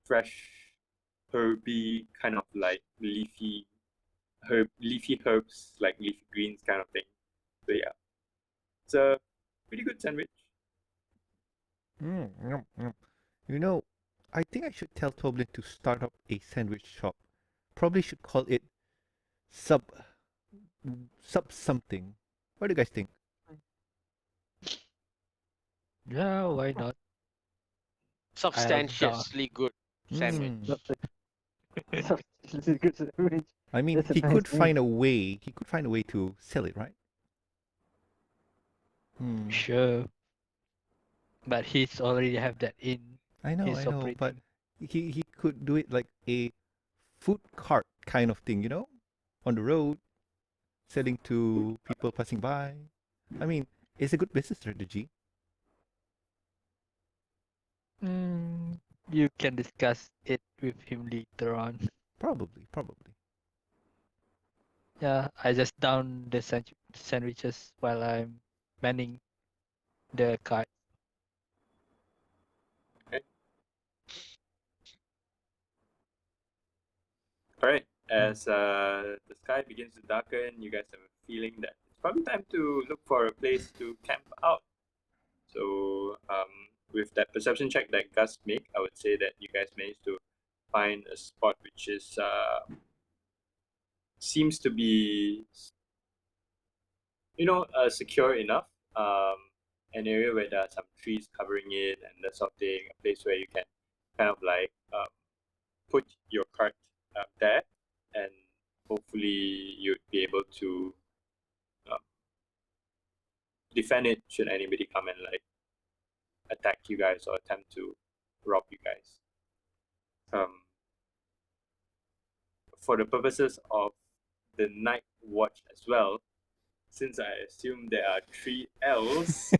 fresh herby kind of like leafy herbs, like leafy greens kind of thing. So yeah, it's a pretty good sandwich. Yum, yum. You know, I think I should tell Toblin to start up a sandwich shop. Probably should call it sub something. What do you guys think? Yeah, why not? Substantially good sandwich. Mm. This is good sandwich. I mean, That's a he nice could name. find a way. He could find a way to sell it, right? Hmm. Sure. But he's already have that in I know, his but operating. he could do it like a food cart kind of thing, on the road, selling to people passing by. I mean, it's a good business strategy. Mm, You can discuss it with him later on. Probably. Yeah, I just down the sandwiches while I'm manning the kite. Alright, as the sky begins to darken, you guys have a feeling that it's probably time to look for a place to camp out. So, with that perception check that Gus make, I would say that you guys managed to find a spot which is seems to be, secure enough. An area where there are some trees covering it and that sort of thing. A place where you can kind of like put your cart there, and hopefully you'd be able to um, defend it should anybody come and like attack you guys or attempt to rob you guys. For the purposes of the night watch as well, since I assume there are 3 elves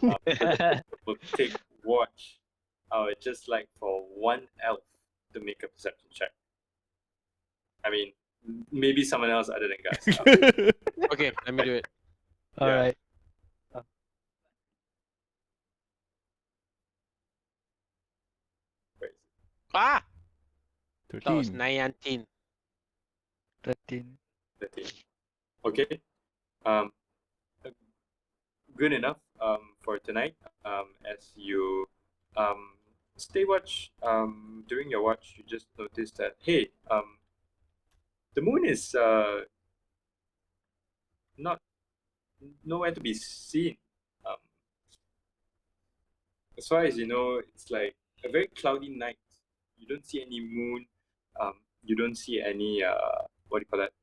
that will take watch, I would just like for 1 elf to make a perception check. I mean, maybe someone else other than Gus. Okay, let me do it. Yeah. Alright. Where is it? Ah, that was 13. 19. 13. 13. Okay. Um, good enough for tonight. As you stay watch, during your watch, you just notice that, hey, the moon is not nowhere to be seen. Um, as far as you know, it's like a very cloudy night. You don't see any moon. You don't see any what do you call that?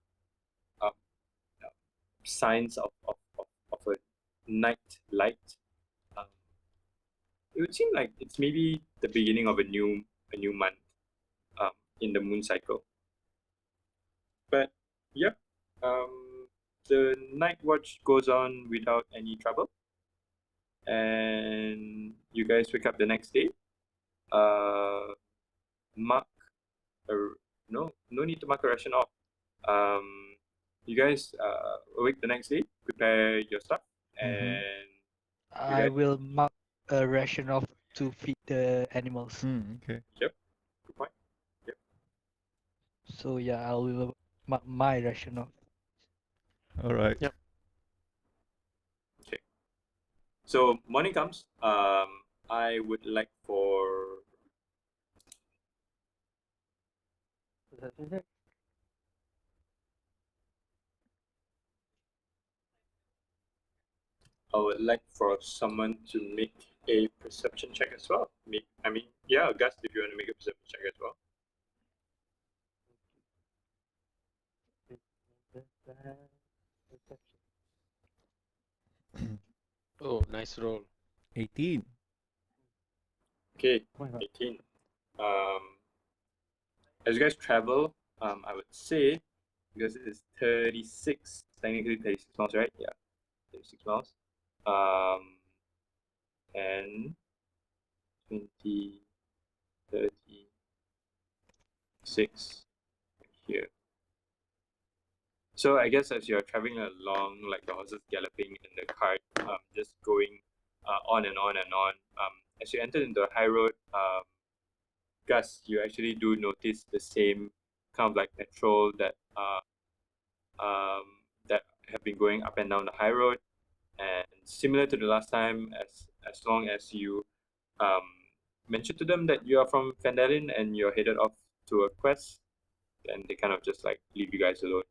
Signs of a night light. It would seem like it's maybe the beginning of a new month in the moon cycle. But yeah, the night watch goes on without any trouble, and you guys wake up the next day. Mark a no need to mark a ration off. You guys awake the next day, prepare your stuff, and I guys- will mark a ration off to feed the animals. Okay. good point. So yeah, I will mark my ration off. All right. Yep. Okay. So morning comes. I would like for Perception check. I would like for someone to make a perception check as well. Yeah, Gust, if you want to make a perception check as well. Perception. Oh, nice roll. 18. Okay, Oh my god. 18. As you guys travel, I would say, because it is 36, technically 36 miles, right? Yeah, 36 miles. 10, 20, 30, 6 here. So I guess as you're traveling along, like the horses galloping in the cart, just going on and on and on. As you enter into a high road, Gus, you actually do notice the same kind of like patrol that that have been going up and down the high road, and similar to the last time, as long as you mention to them that you are from Fandalin and you're headed off to a quest, then they kind of just like leave you guys alone.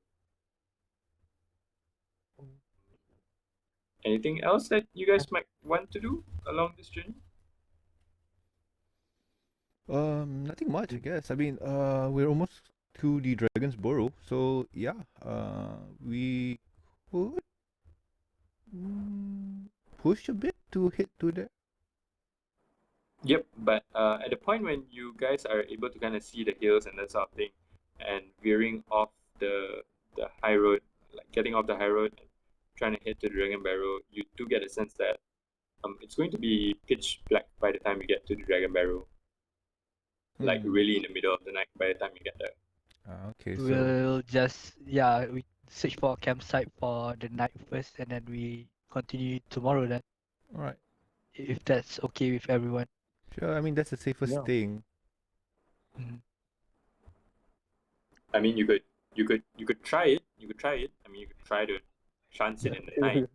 Anything else that you guys might want to do along this journey? Nothing much, I guess. I mean, we're almost to the Dragon's Burrow, so yeah, we could push a bit to hit to there. Yep, but at the point when you guys are able to kind of see the hills and that sort of thing, and veering off the high road, like getting off the high road and trying to head to the Dragon Barrow, you do get a sense that it's going to be pitch black by the time you get to the Dragon Barrow. like really in the middle of the night by the time you get there. Okay, so We'll just we search for a campsite for the night first, and then we continue tomorrow then, all right. if that's okay with everyone. Sure. I mean, that's the safest Yeah. thing. Mhm. I mean, you could try it. You could try it. I mean, you could try to chance it in the night.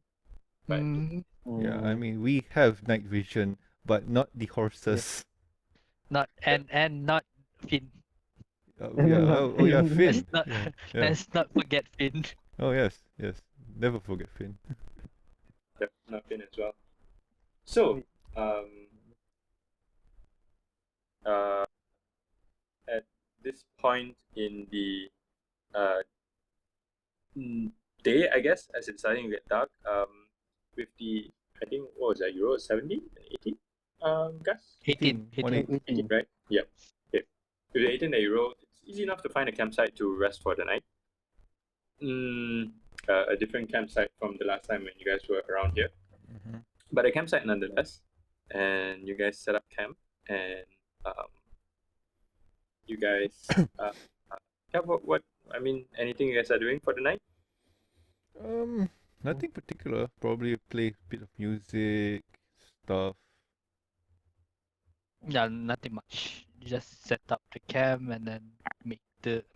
But Mhm. Yeah, I mean, we have night vision, but not the horses. Not and not Finn. Yeah. Oh, yeah, Nothing. Finn. Let's not Yeah. Yeah. let's not forget Finn. Oh, yes. Yes. Never forget Finn. nothing as well. So, uh, at this point in the uh day, I guess, as it's starting to get dark, with the I think what was that, Euro 70 and 80? Gus? 18. 18. 18, right? Yep. Okay. With the 18 that you roll, it's easy enough to find a campsite to rest for the night. A different campsite from the last time when you guys were around here, but a campsite nonetheless. And you guys set up camp, and you guys, yeah. What? I mean, anything you guys are doing for the night? Nothing particular. Probably play a bit of music, stuff. Yeah, nothing much. Just set up the camp and then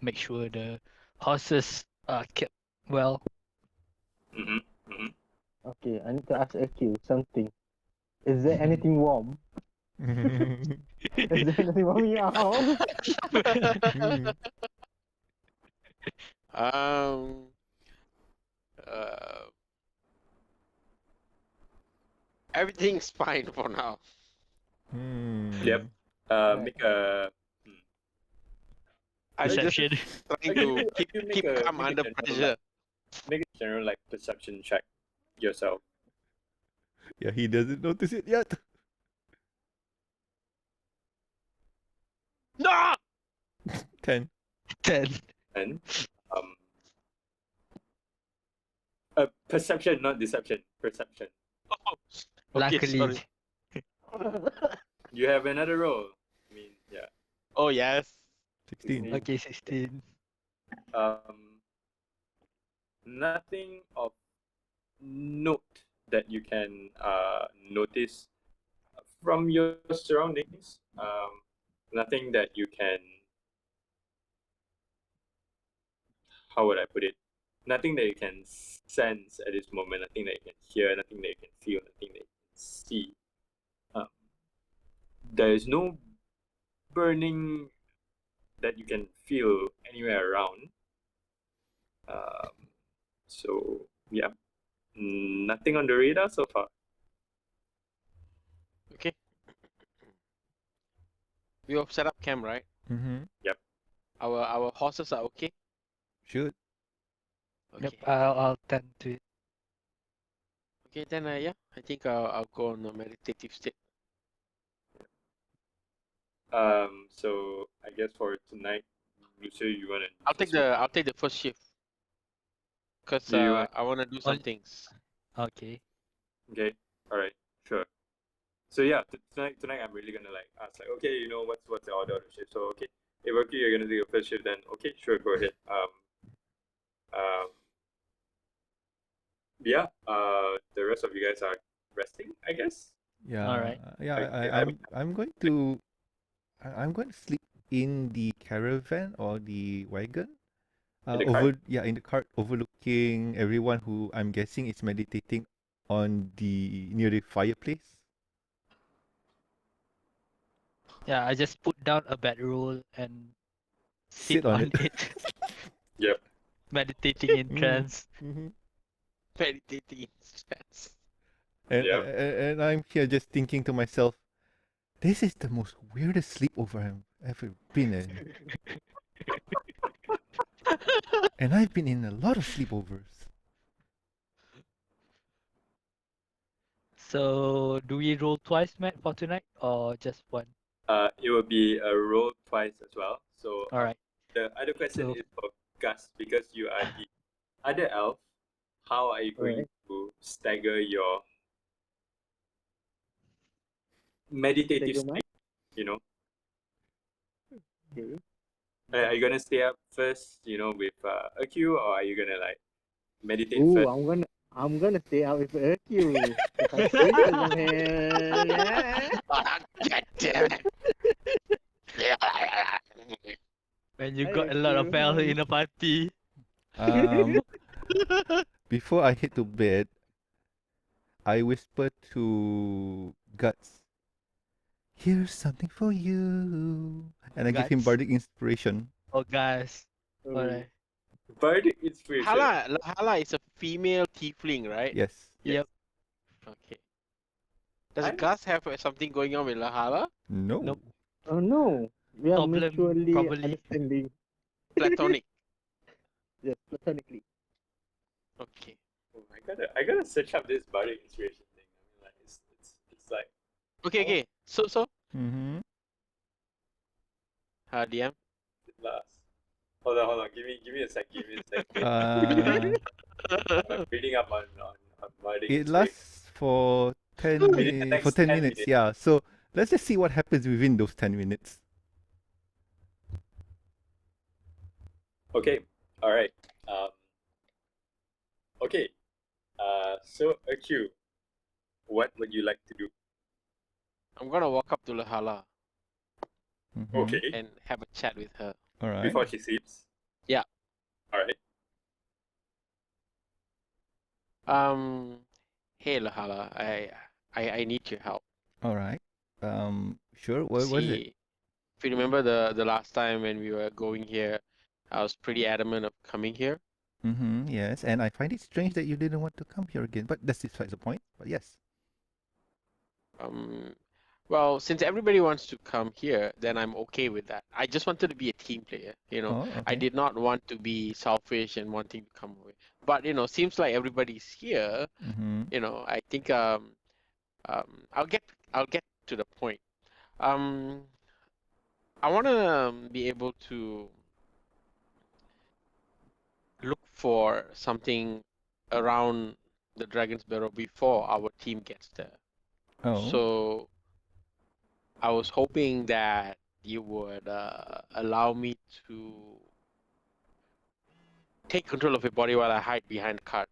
make sure the horses are kept well. Okay, I need to ask AQ something. Is there anything warm? Is there anything warm? Meow. Um. Uh. Everything's fine for now. Yep. Make a. I'm just Perception. trying to You keep calm make a under general, pressure. Make a general perception check yourself. Yeah, he doesn't notice it yet. No! 10. 10. And perception, not deception. Perception. Oh, okay, Luckily. sorry. You have another roll. I mean, yeah. Oh yes. 16. Okay, 16. Nothing of note that you can notice from your surroundings. Nothing that you can. How would I put it? Nothing that you can sense at this moment. Nothing that you can hear. Nothing that you can feel. Nothing that you can see. There is no burning that you can feel anywhere around. So yeah, nothing on the radar so far. Okay. We have set up camp, right? Yep. Our horses are okay. Should. Okay. Yep, I'll tend to it. Okay, then yeah, I think I'll go on a meditative state. So I guess for tonight, Lucio, you wanna? I'll take the first shift. Cause Do you I wanna do some things. Okay. Okay. All right. Sure. So yeah, tonight I'm really gonna ask okay, what's the order of the shift? So okay, if okay, you're gonna do your first shift, then okay, sure, go ahead. Yeah. The rest of you guys are resting, I guess. Yeah. Alright. Yeah. Okay, I'm going to. I'm going to sleep in the caravan or the wagon. In the cart? In the cart, overlooking everyone who I'm guessing is meditating on the near the fireplace. Yeah, I just put down a bedroll and Sit on it. Yep. meditating in trance. Meditating stress. And, Yep. and I'm here just thinking to myself, this is the most weirdest sleepover I've ever been in. And I've been in a lot of sleepovers. So, do we roll twice, Matt, for tonight, or just one? It will be a roll twice as well. So Alright. the other question So- is for Gus, because you are the other elf. How are you going to stagger your meditative Stagger my- sleep? Okay. Are you gonna stay up first, with Akyu, or are you gonna like meditate Ooh, first? I'm gonna stay out with Erquinal. Cause I'm safer than him. Yeah. God damn it. When you Hi, got a lot of Erquinal. health Hi. in a party. Before I head to bed, I whisper to Guts, "Here's something for you," and I give him Guts. bardic inspiration. Oh, guys. Oh. Alright. Bardic inspiration. Lehala is a female tiefling, right? Yes. Yep. Okay. Does I- Gus have something going on with Lehala? No. Nope. Oh no. We are Problem, mutually probably. understanding. Platonic. Yes, platonically. Okay. Oh, I gotta search up this bardic inspiration thing. I mean, like it's like Okay. So, Mm-hmm. DM. it lasts. Hold on. Give me a sec. I'm reading up on bardic It inspiration. lasts for Within the next 10 minutes. minutes. Yeah. So let's just see what happens within those 10 minutes. Okay. All right. Okay. So Akyu, what would you like to do? I'm gonna walk up to Lehala Mhm. Okay. and have a chat with her. All right. Before she sleeps. Yeah. All right. Hey Lehala, I need your help. All right. Sure. What was it? See, if you remember the last time when we were going here, I was pretty adamant of coming here. Mm-hmm. Yes. And I find it strange that you didn't want to come here again. But that's besides the point. But yes. Well, since everybody wants to come here, then I'm okay with that. I just wanted to be a team player, Oh, I okay. did not want to be selfish and wanting to come away. But seems like everybody's here. Mm-hmm. I think I'll get to the point. Um, I want to be able to look for something around the Dragon's Barrow before our team gets there. Oh. So I was hoping that you would allow me to take control of your body while I hide behind the cart.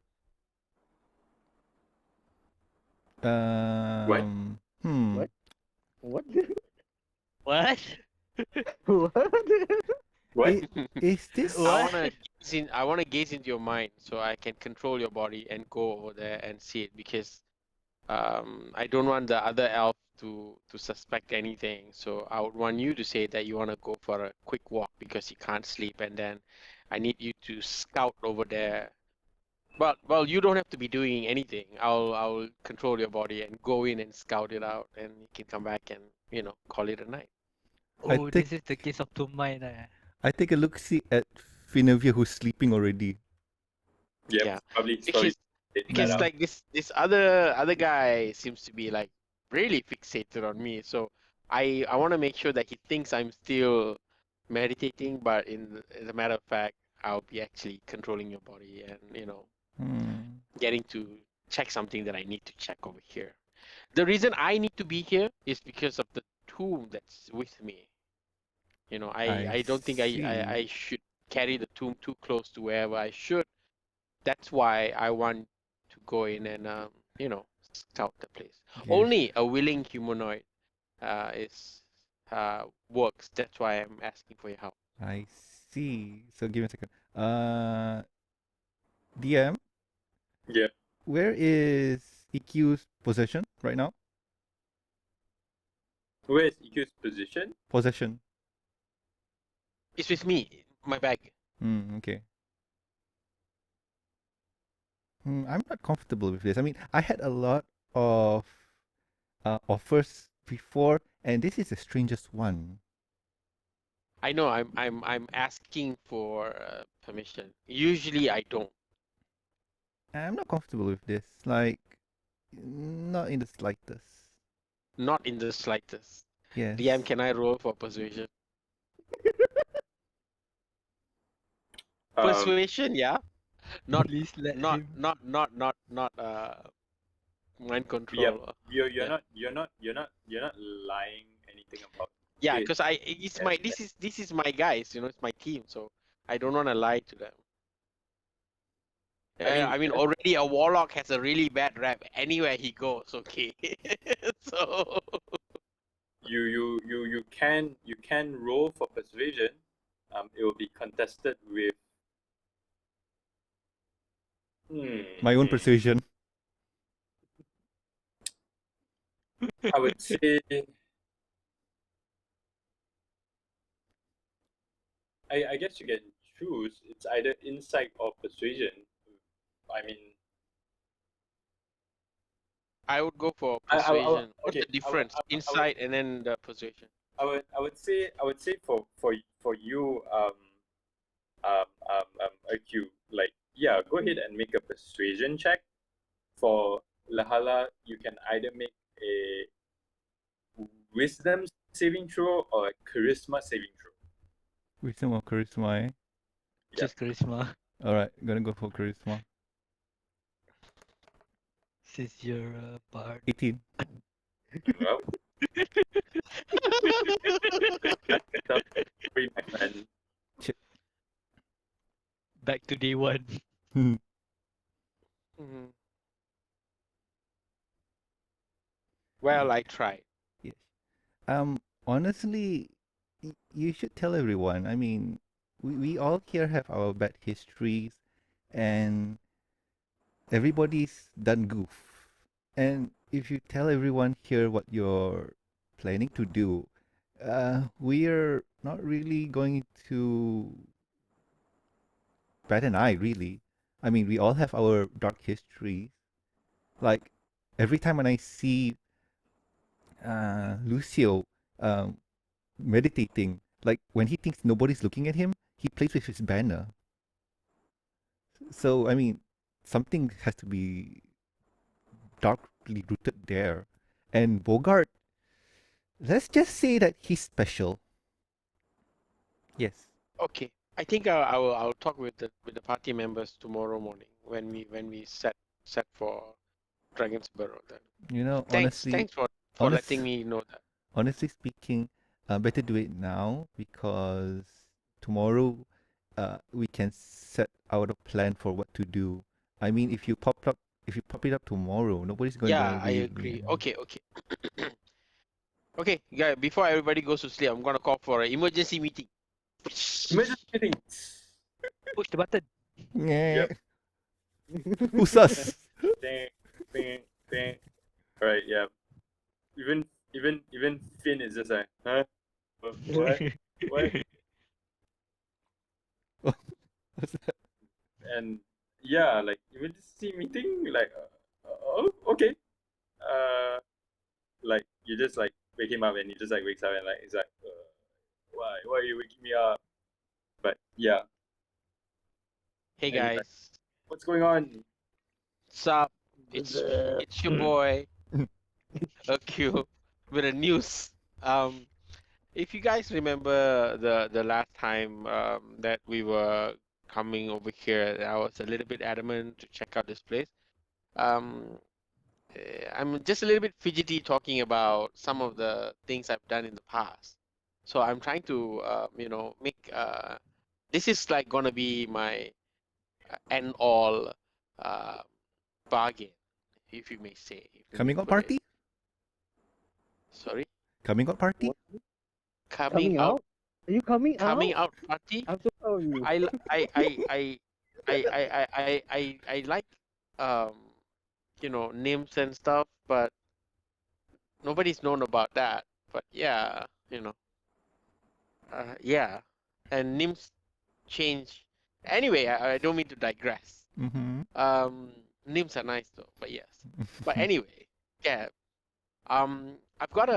Hmm. What? What? What? What? What? Is this? What? I wanna gaze into your mind so I can control your body and go over there and see it because I don't want the other elf to suspect anything. So I would want you to say that you wanna go for a quick walk because you can't sleep, and then I need you to scout over there. Well, you don't have to be doing anything. I'll control your body and go in and scout it out, and you can come back and call it a night. I Oh, think this is the case of two mind. I take a look see at Finavia who's sleeping already. Yeah. Yeah. It's probably taking that Because out. like this other guy seems to be like really fixated on me, so I want to make sure that he thinks I'm still meditating, but as a matter of fact, I'll be actually controlling your body and getting to check something that I need to check over here. The reason I need to be here is because of the tomb that's with me. I don't think I should carry the tomb too close to wherever I should. That's why I want to go in and scout the place. Yes. Only a willing humanoid is works. That's why I'm asking for your help. I see. So give me a second. DM, Yeah. where is EQ's possession right now? Where is EQ's position? Possession. It's with me, my bag. Okay. I'm not comfortable with this. I mean, I had a lot of offers before, and this is the strangest one. I know I'm asking for permission. Usually I don't. I'm not comfortable with this. Like, not in the slightest. Not in the slightest. Yes. DM, can I roll for persuasion? Persuasion, yeah. Not Please let not him. not mind control. You're not lying anything about Yeah, Okay. because this is my guys, it's my team, so I don't want to lie to them. I mean, already a Warlock has a really bad rap anywhere he goes. Okay, so you can roll for persuasion. It will be contested with My own persuasion. I would say I guess you can choose. It's either insight or persuasion. I mean, I would go for I persuasion. What's okay. the difference? Insight and then the persuasion. I would say for you IQ, like, yeah, go ahead and make a persuasion check. For Lehala, you can either make a wisdom saving throw or a charisma saving throw. Wisdom or charisma, eh? Just charisma. Alright, gonna go for charisma. Since you're a bard. 18. Well, sorry, my man. Back to day one. Mhm. Well, I tried. Yes. Honestly, you should tell everyone. I mean, we all here have our bad histories, and everybody's done goof. And if you tell everyone here what you're planning to do, we're not really going to bat an eye, really. I mean, we all have our dark histories. Like, every time when I see Lucio meditating, like when he thinks nobody's looking at him, he plays with his banner. So, I mean, something has to be darkly rooted there. And Bogart, let's just say that he's special. Yes. Okay, I think I'll talk with the party members tomorrow morning when we set for Dragon's Barrow then. You know, Thanks honestly, for honest- letting me know that. honestly speaking, better do it now because tomorrow we can set out a plan for what to do. I mean, if you pop it up tomorrow, nobody's going Yeah, to I really. agree. Okay. Okay, guys, before everybody goes to sleep, I'm gonna call for an emergency meeting. Emergency meeting. Push the button. Yeah. Yep. Who's us? Ding, ding, ding. All right, yeah. Even Finn is just like, huh? What? What? What's that? And yeah, like emergency meeting, like, oh, okay. Like you just like wake him up and he just like wakes up and like he's like, why are you waking me up? But yeah, Hey And you're like, guys, what's going on? sup? It's your boy, Q, with the news. If you guys remember the last time that we were coming over here, I was a little bit adamant to check out this place. I'm just a little bit fidgety talking about some of the things I've done in the past. So I'm trying to, make this is like gonna be my end all bargain, if you may say. if you Coming may out put it. party? Sorry, Coming out party? What? coming out, Are you coming coming out? out party. I'm so proud of you. I like names and stuff, but nobody's known about that. But yeah, yeah, and names change. Anyway, I don't mean to digress. Mm-hmm. Names are nice though, but yes. But anyway, yeah. I've got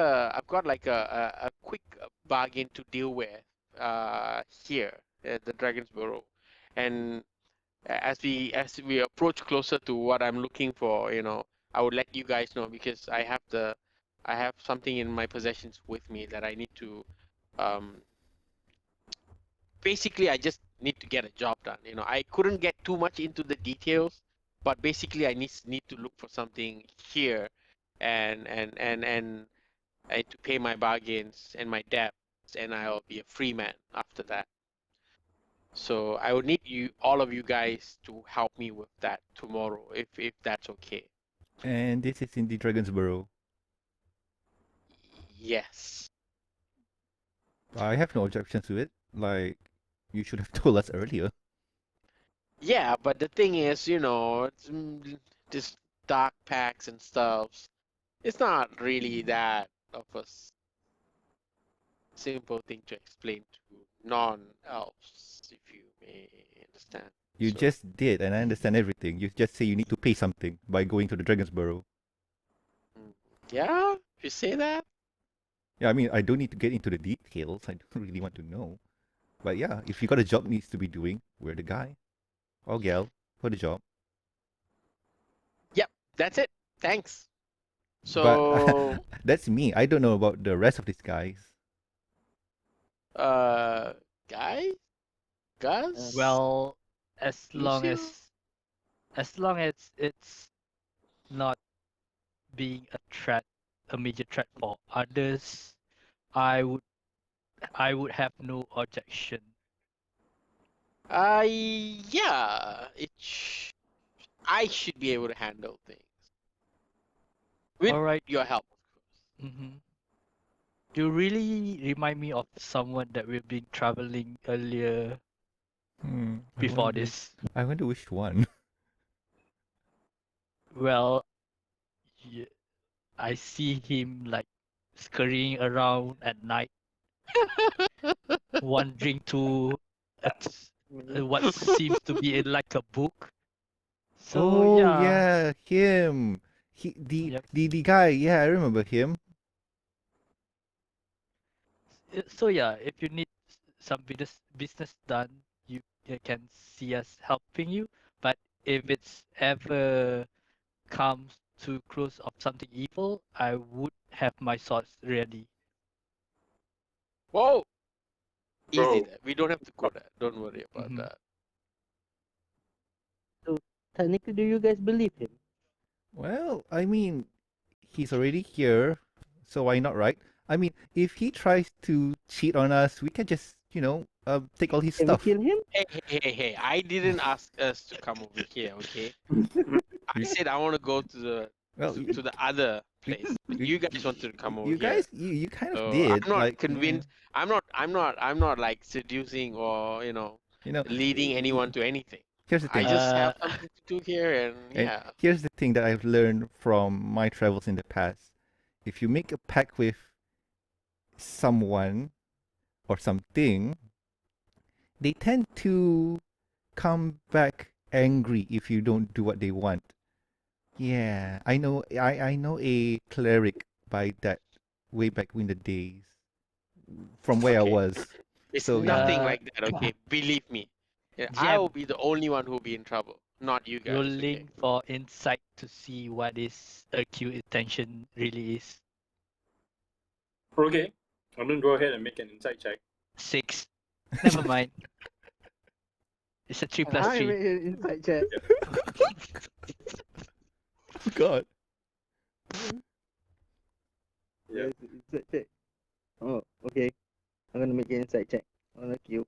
like a quick bargain to deal with here at the Dragon's Barrow, and as we approach closer to what I'm looking for, I would let you guys know because I have something in my possessions with me that I need to um basically I just need to get a job done. I couldn't get too much into the details, but basically I need to look for something here and I need to pay my bargains and my debts, and I'll be a free man after that. So I would need all of you guys, to help me with that tomorrow, if that's okay. And this is in the Dragon's Burrow. Yes. I have no objections to it. Like, you should have told us earlier. Yeah, but the thing is, it's, this dark packs and stuff. It's not really that of a simple thing to explain to non-elves, if you may understand. You So, just did, and I understand everything. You just say you need to pay something by going to the Dragon's Burrow. yeah, if you say that. Yeah, I mean, I don't need to get into the details. I don't really want to know. But yeah, if you got a job needs to be doing, we're the guy or gal for the job. Yep, that's it. Thanks. But So, that's me. I don't know about the rest of these guys. guys, Gus, Well, as long Lucio? as it's not being a major threat for others, I would have no objection. Yeah, I should be able to handle things with All right. your help. Mm-hmm. You really remind me of someone that we've been traveling earlier I before wonder, this. I wonder which one. Well, I see him like scurrying around at night, wandering to what seems to be like a book. So Oh yeah, yeah, him. yep. The guy. Yeah, I remember him. So yeah, if you need some business done, you can see us helping you. But if it's ever comes to close of something evil, I would have my swords ready. Whoa, easy Bro. there. We don't have to go there. Don't worry about Mhm. that. So technically, do you guys believe him? Well, I mean, he's already here, so why not, right? I mean, if he tries to cheat on us, we can just, take all his Can we stuff. kill him? Hey! I didn't ask us to come over here, okay? I You- said I want to go to the Well, to the other place, but you guys wanted to come over you here. guys, you kind of So did, I'm not like, convinced. I'm not like seducing or you know, leading y- anyone to anything. here's the I thing. just have Uh, something to do here, and And yeah. here's the thing that I've learned from my travels in the past. If you make a pact with someone or something, they tend to come back angry if you don't do what they want. Yeah, I know a cleric by that way back in the days from where I Okay. was. It's So yeah. nothing uh, like that, okay? Believe me. Yeah, I will Jam, be the only one who will be in trouble, not you guys, okay? rolling for insight to see what his acute intention really is. Okay. I'm gonna go ahead and make an insight check. 6. Never mind. It's a 3 plus I 3. made an inside check. God. Yeah. Yes, inside check. Oh, okay. I'm gonna make an inside check. On a queue.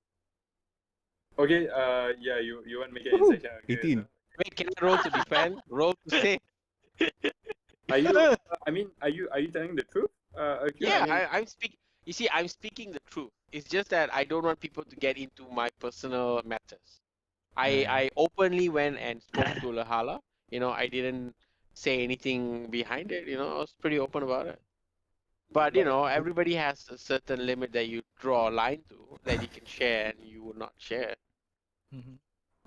Okay, yeah, you want to make an insight check? Okay, 18. Wait, can I roll to defend? Roll to save? are you? Are you telling the truth? Akil? Yeah, I mean, I'm speaking. You see, I'm speaking the truth. It's just that I don't want people to get into my personal matters. I openly went and spoke to Lehala. I didn't say anything behind it. I was pretty open about it. But everybody has a certain limit that you draw a line to that you can share and you will not share. Mhm.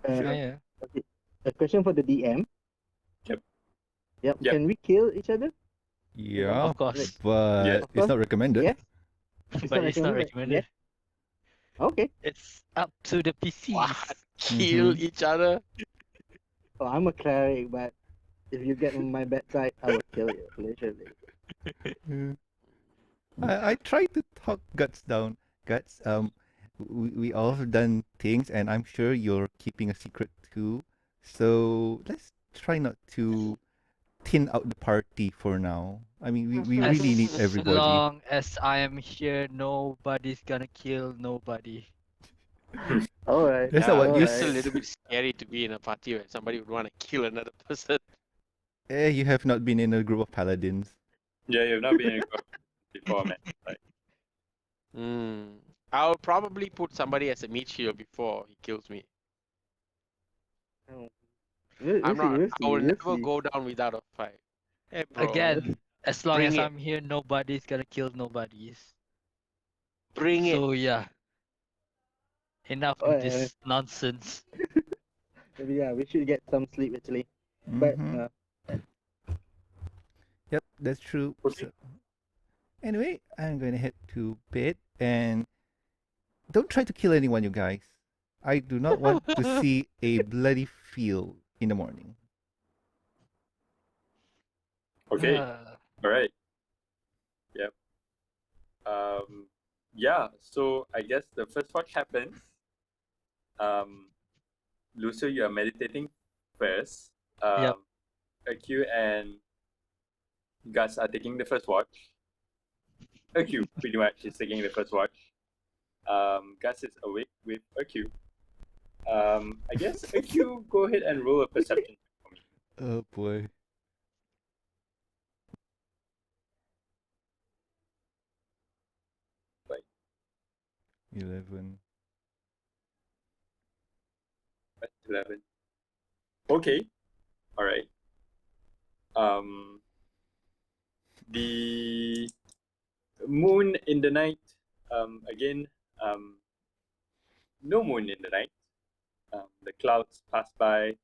Uh, Yeah. okay. A question for the DM. Yep. Yep. Yep. Can we kill each other? Yeah, Of course. but Yes. Of it's course. not recommended. Yes. It's But it's not recommended. recommended. Yes. Okay. It's up to the PCs. What? Kill each other? Oh, I'm a cleric, but if you get on my bad side, I will kill you, literally. Yeah. I tried to talk Guts down. Guts, we all have done things, and I'm sure you're keeping a secret too. So let's try not to thin out the party for now. I mean, we As really need everybody. long as I am here, nobody's gonna kill nobody. Alright, That's not Yeah, what you. it's a alright. little bit scary to be in a party where somebody would want to kill another person. You have not been in a group of paladins. Yeah, you've not been in a group before, man. Like, I'll probably put somebody as a meat shield before he kills me. We'll I'm see, not. we'll I will see, we'll never see. go down without a fight. Hey, bro, Again, as long bring as it. I'm here, nobody's gonna kill nobody's. Bring it. So yeah, enough with Alright, this nonsense. maybe yeah, we should get some sleep actually. But Mm-hmm. Yep, that's true. Okay. So, anyway, I'm going to head to bed and don't try to kill anyone, you guys. I do not want to see a bloody field in the morning. okay, Uh, all right. Yep. Yeah. So I guess the first watch happens. Lucio, you are meditating first. Yep. Q and Gus are taking the first watch. Q pretty much is taking the first watch. Gus is awake with Q. I guess Q, go ahead and roll a perception for me. Oh boy. Like 11. 11. Okay. All right. The moon in the night. Again. No moon in the night. The clouds pass by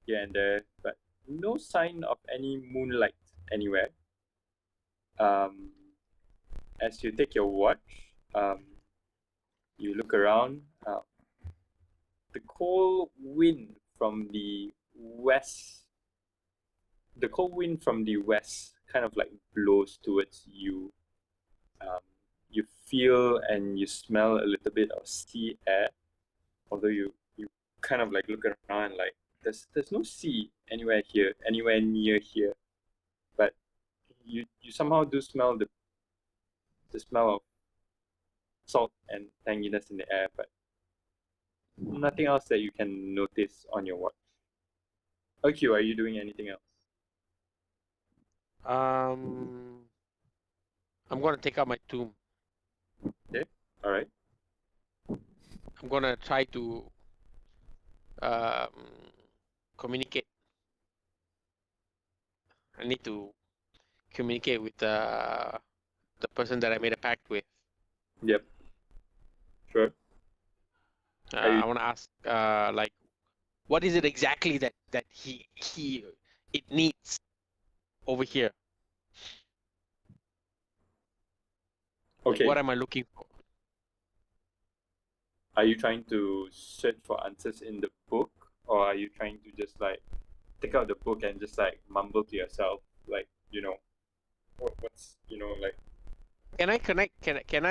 here and there, but no sign of any moonlight anywhere. As you take your watch, you look around. The cold wind from the west, kind of like blows towards you. You feel and you smell a little bit of sea air, although you kind of like look around and like there's no sea anywhere near here, but you somehow do smell the smell of salt and tanginess in the air, but nothing else that you can notice on your watch. Okay, are you doing anything else? I'm gonna take out my tomb. Okay, all right. I'm gonna try to communicate. I need to communicate with the person that I made a pact with. Yep. Sure. Are you- I want to ask, like, what is it exactly that it needs over here? Like, Okay. what am I looking for? Are you trying to search for answers in the book, or are you trying to just like take out the book and just like mumble to yourself, like what's like? Can I connect? Can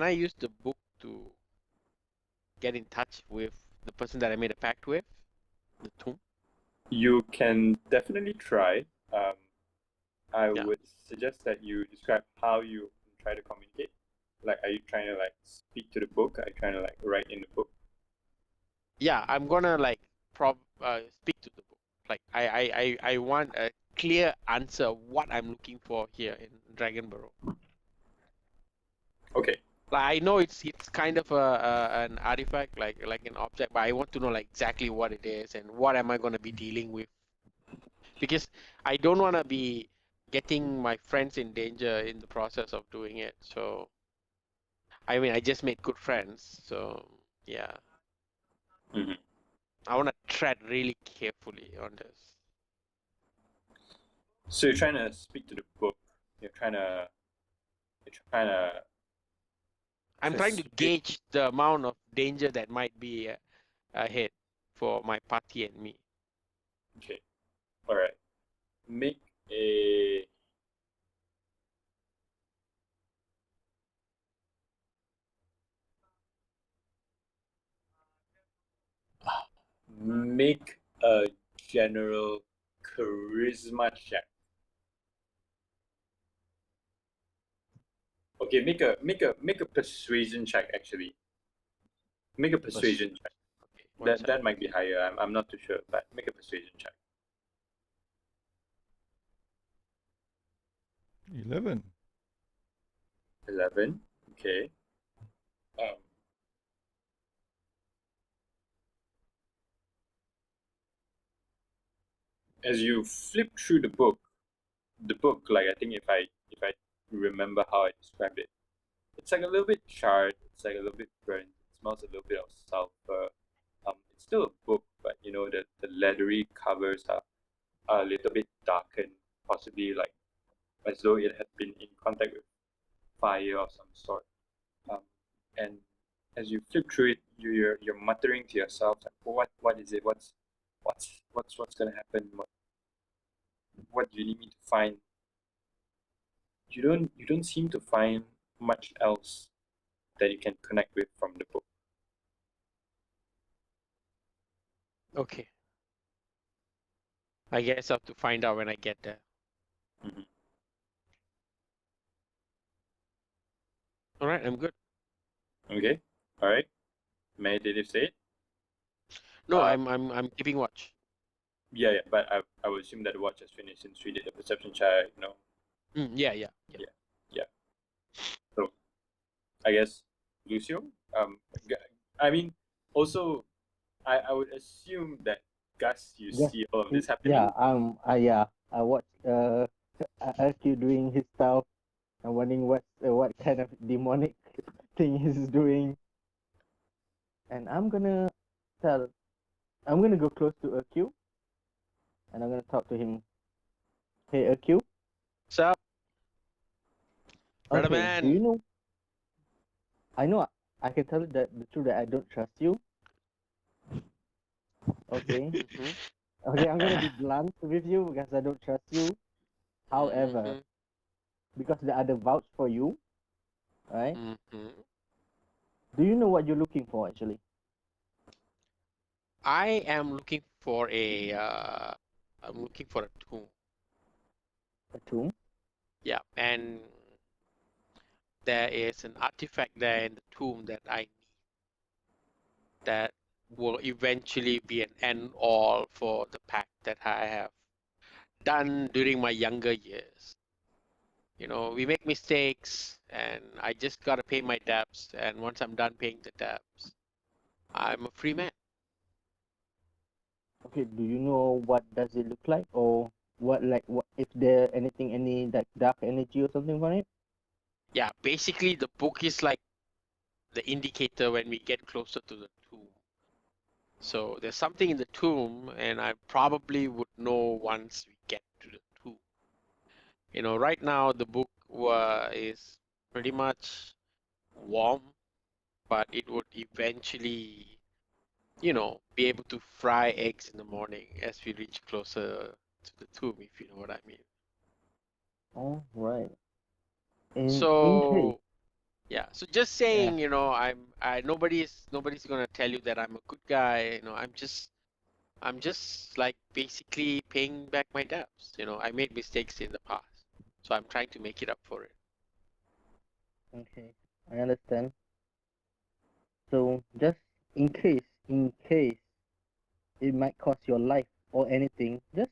I use the book to get in touch with the person that I made a pact with? The tomb. You can definitely try. I Yeah. would suggest that you describe how you try to communicate. Like, are you trying to like speak to the book? Are you trying to like write in the book? Yeah, I'm gonna like speak to the book. Like I want a clear answer of what I'm looking for here in Dragon Barrow. Okay. Like I know it's kind of an artifact, like an object, but I want to know like exactly what it is and what am I gonna be dealing with. Because I don't wanna be getting my friends in danger in the process of doing it. So I mean I just made good friends, so yeah. Mm-hmm. I wanna tread really carefully on this. So you're trying to speak to the book. You're trying to. I'm trying to gauge the amount of danger that might be ahead for my party and me. Okay. All right. Make a. Make a general charisma check. Okay, make a persuasion check actually. Make a persuasion check. Okay, That might be higher. I'm not too sure, but make a persuasion check. 11. 11. Okay. As you flip through the book, like I think if I remember how I described it, it's like a little bit charred. It's like a little bit burnt. It smells a little bit of sulfur. It's still a book, but you know the leathery covers are a little bit darkened, possibly like as though it had been in contact with fire of some sort. And as you flip through it, you're muttering to yourself, like, what is it? What's gonna happen? What do you need me to find? You don't seem to find much else that you can connect with from the book. Okay. I guess I have to find out when I get there. Mhm. All right, I'm good. Okay, all right. Meditative state. No, Uh, I'm keeping watch. Yeah, but I would assume that the watch has finished since we did the perception check. You know. Yeah. So I guess Lucio. I mean, also, I would assume that Gus, you Yeah, see all of this happening. Yeah, I watched Erquinal doing his stuff. I'm wondering what kind of demonic thing he's doing. And I'm gonna go close to Erquinal, and I'm gonna talk to him. Hey Erquinal, What's up, brother okay, man? do you know? I know I can tell you that the truth that I don't trust you. Okay, Mhm, okay, I'm gonna be blunt with you because I don't trust you. However, mhm, because the other vouch for you, right? mhm. Do you know what you're looking for actually? I am looking for a I'm looking for a tomb. A tomb? Yeah, and there is an artifact there in the tomb that I need that will eventually be an end all for the pact that I have done during my younger years. You know, we make mistakes and I just gotta pay my debts, and once I'm done paying the debts, I'm a free man. Okay, do you know what does it look like, or what if there any like dark energy or something on it? Yeah, basically the book is like the indicator when we get closer to the tomb. So there's something in the tomb, and I probably would know once we get to the tomb. You know, right now the book is pretty much warm, but it would eventually, you know, be able to fry eggs in the morning as we reach closer to the tomb, if you know what I mean. Oh, right. In case, So yeah, so just yeah. saying, you know, nobody's gonna tell you that I'm a good guy. You know, I'm just like basically paying back my debts. You know, I made mistakes in the past, so I'm trying to make it up for it. Okay, I understand. So just in case it might cost your life or anything, just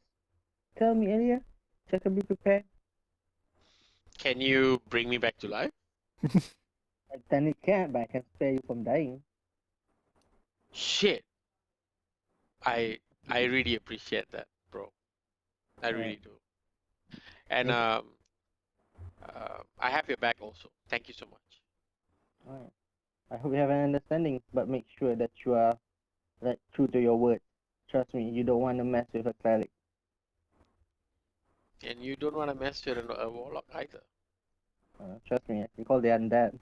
tell me earlier. So I can be prepared. Can you bring me back to life? And then it can't, but I can spare you from dying. Shit, I I really appreciate that, bro. I really Alright. do. And Thank you. I have your back also. Thank you so much. Alright. I hope you have an understanding, but make sure that you are like true to your word. Trust me, you don't want to mess with a cleric. And you don't want to mess with a warlock either. Trust me, you call the undead.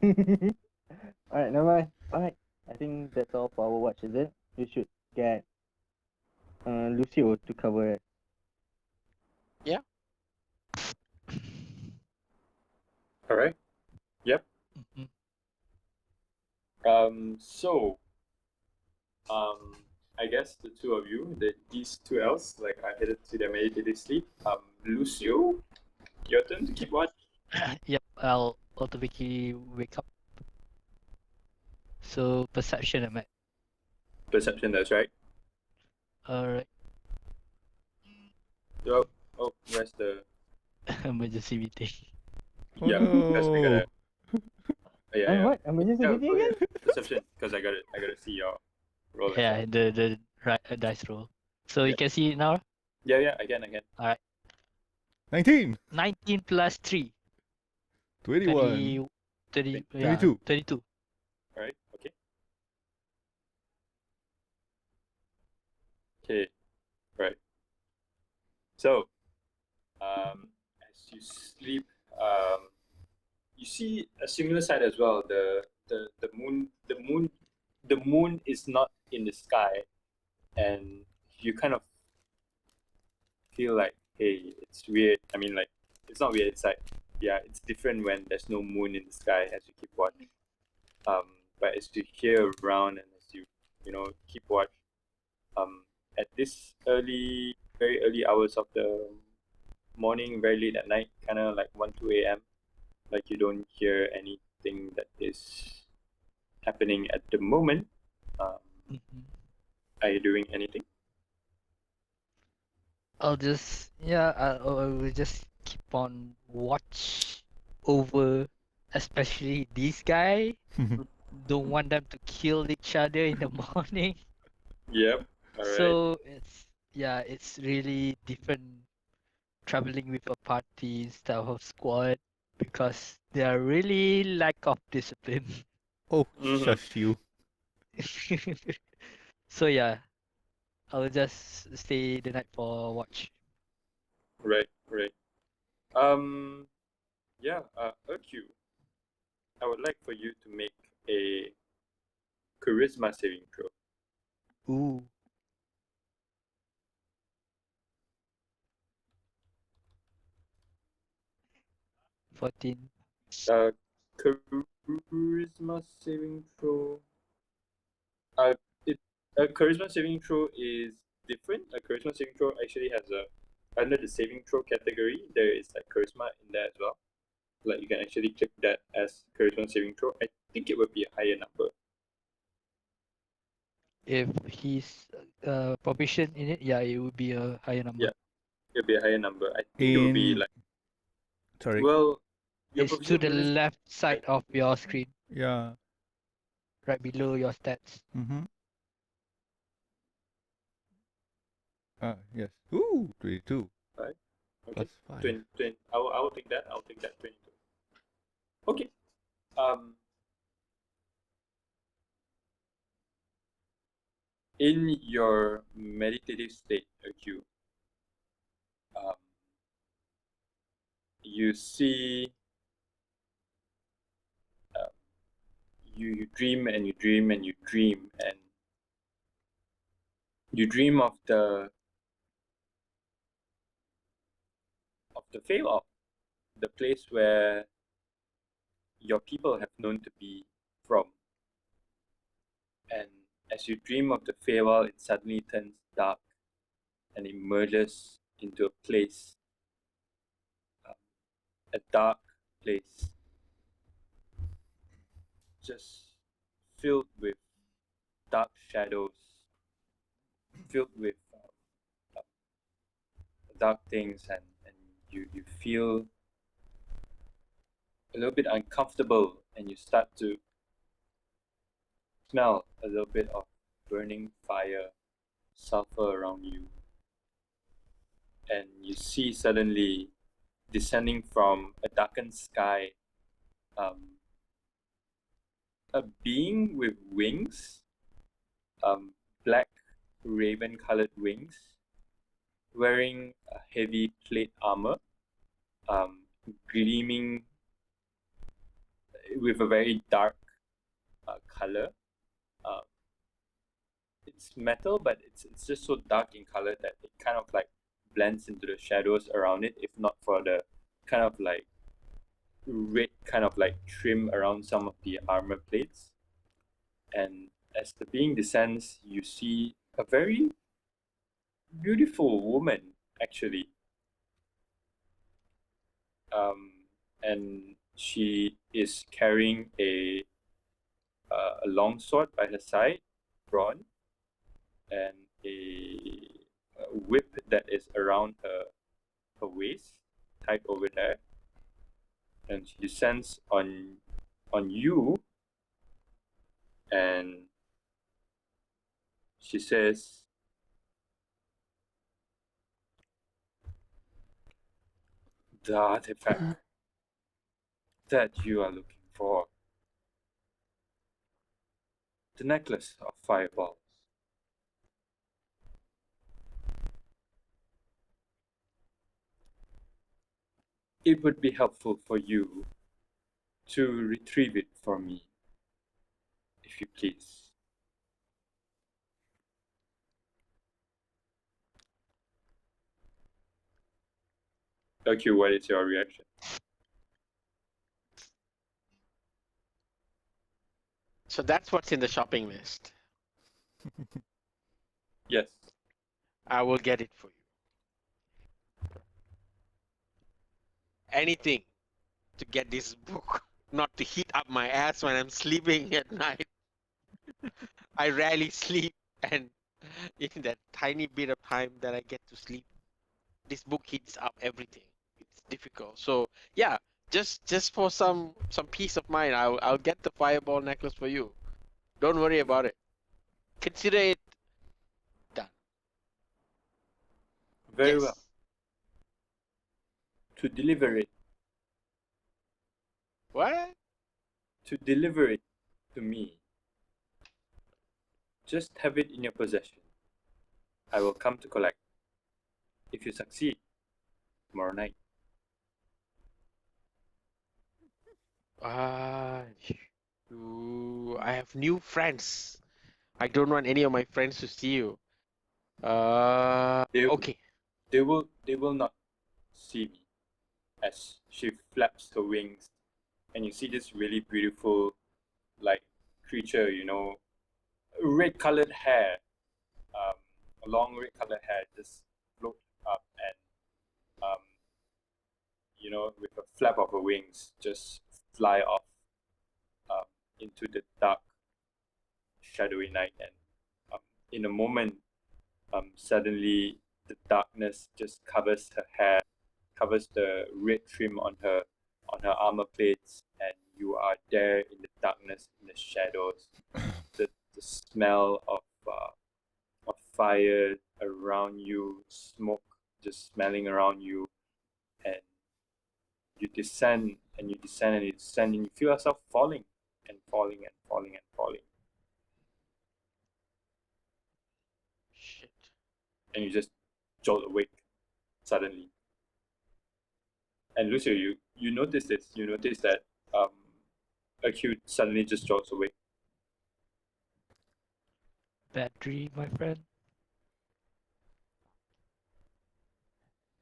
Alright, never mind. Alright, I think that's all for our watch, is it? You should get Lucio to cover it. Yeah. All right. Yep. Mhm. So, I guess the two of you, these two elves, like are headed to their meditative sleep. Lucio, your turn to keep watch. Yep, I'll automatically wake up. So perception, I'm at. Perception, that's right. Alright. Oh, where's the... Emergency meeting. Oh Yeah, because I gotta... no. Yeah. What? Emergency Yeah, meeting go again? ahead. Perception, because I gotta see your roll as Yeah, well. the dice roll. So you Yeah. can see it now. Yeah, I can. 19. 19 plus 3. 21. 20, 22. 22. Alright, okay. Okay, right. So, as you sleep, you see a similar sight as well. The moon is not in the sky, and you kind of feel like, hey, it's weird. I mean, like, it's not weird. It's like, yeah, it's different when there's no moon in the sky as you keep watch. But as you hear around and as you keep watch, at this very early hours of the morning, very late at night, kind of like 1-2 a.m., like you don't hear anything that is happening at the moment. Mhm. Are you doing anything? I will just keep on watch over, especially this guy. Don't want them to kill each other in the morning. Yep. All right. So it's really different traveling with a party instead of a squad because they are really lack of discipline. Oh, Mhm. shush you. So yeah, I'll just stay the night for watch. Right. Yeah. Urq, I would like for you to make a charisma saving throw. Ooh. 14. Charisma saving throw. Uh, it a charisma saving throw is different. A charisma saving throw actually has a under the saving throw category. There is like charisma in there as well. Like you can actually click that as charisma saving throw. I think it would be a higher number. If he's proficient in it, yeah, it would be a higher number. Yeah. It would be a higher number. I think it would be In like sorry. your It's to proficient the bonus. left side of your screen, Yeah. right below your stats. Mm-hmm. Yes. Ooh, 22. Right. Okay. Plus 5. 20. I will take that. I'll take that 22. Okay. Um. In your meditative state, Q, um, you see, you dream and you dream and you dream and you dream of the Feywild, the place where your people have known to be from. And as you dream of the Feywild, it suddenly turns dark and emerges into a place, a dark place, just filled with dark shadows, filled with dark things, and you feel a little bit uncomfortable, and you start to smell a little bit of burning fire, sulfur around you. And you see suddenly descending from a darkened sky, a being with wings, black raven colored wings, wearing a heavy plate armor, gleaming with a very dark color. It's metal, but it's just so dark in color that it kind of like blends into the shadows around it, if not for the kind of like red kind of like trim around some of the armor plates. And as the being descends, you see a very beautiful woman, actually. And She is carrying a long sword by her side, drawn, and a whip that is around her waist, tied over there. And she descends on you, and she says, "The artifact that you are looking for, the necklace of fireballs. It would be helpful for you to retrieve it for me, if you please." Okay, what is your reaction? So that's what's in the shopping list. Yes. I will get it for you. Anything to get this book, not to heat up my ass when I'm sleeping at night. I rarely sleep, and in that tiny bit of time that I get to sleep, this book heats up everything. It's difficult. So yeah, just for some peace of mind, I'll get the fireball necklace for you. Don't worry about it. Consider it done. Very Yes. well. To deliver it. What? To deliver it to me. Just have it in your possession. I will come to collect. If you succeed, tomorrow night. I have new friends. I don't want any of my friends to see you. Okay. They will not see me, as she flaps her wings, and you see this really beautiful, like, creature, red colored hair, a long red colored hair just float up, and with a flap of her wings, just fly off into the dark, shadowy night. And in a moment, suddenly the darkness just covers her hair, covers the red trim on her armor plates, and you are there in the darkness, in the shadows. The smell of fire around you, smoke just smelling around you, and you descend and you descend and you descend, and you feel yourself falling and falling and falling and falling, Shit. and you just jolt awake suddenly. And Lucio, you notice this. You notice that Acute suddenly just jolts awake. Bad dream, my friend.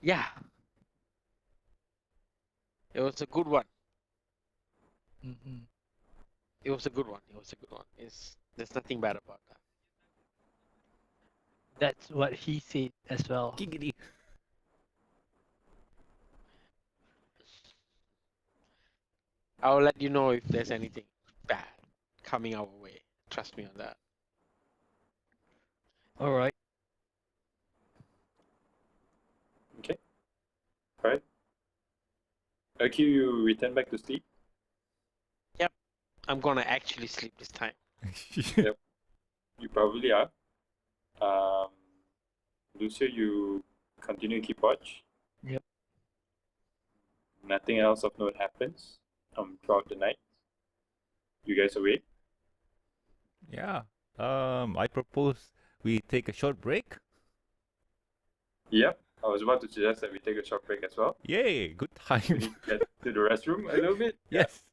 Yeah. It was a good one. Mm-hmm. It was a good one. There's nothing bad about that. That's what he said as well. Giggity. I'll let you know if there's anything bad coming our way. Trust me on that. All right. Okay. Alright. Acute, you return back to sleep. I'm gonna actually sleep this time. Yep. You probably are. Lucio, you continue to keep watch. Yep. Nothing else of note happens throughout the night. You guys awake? Yeah. I propose we take a short break. Yep. I was about to suggest that we take a short break as well. Yay! Good We time. need to get to the restroom a little bit. Yes.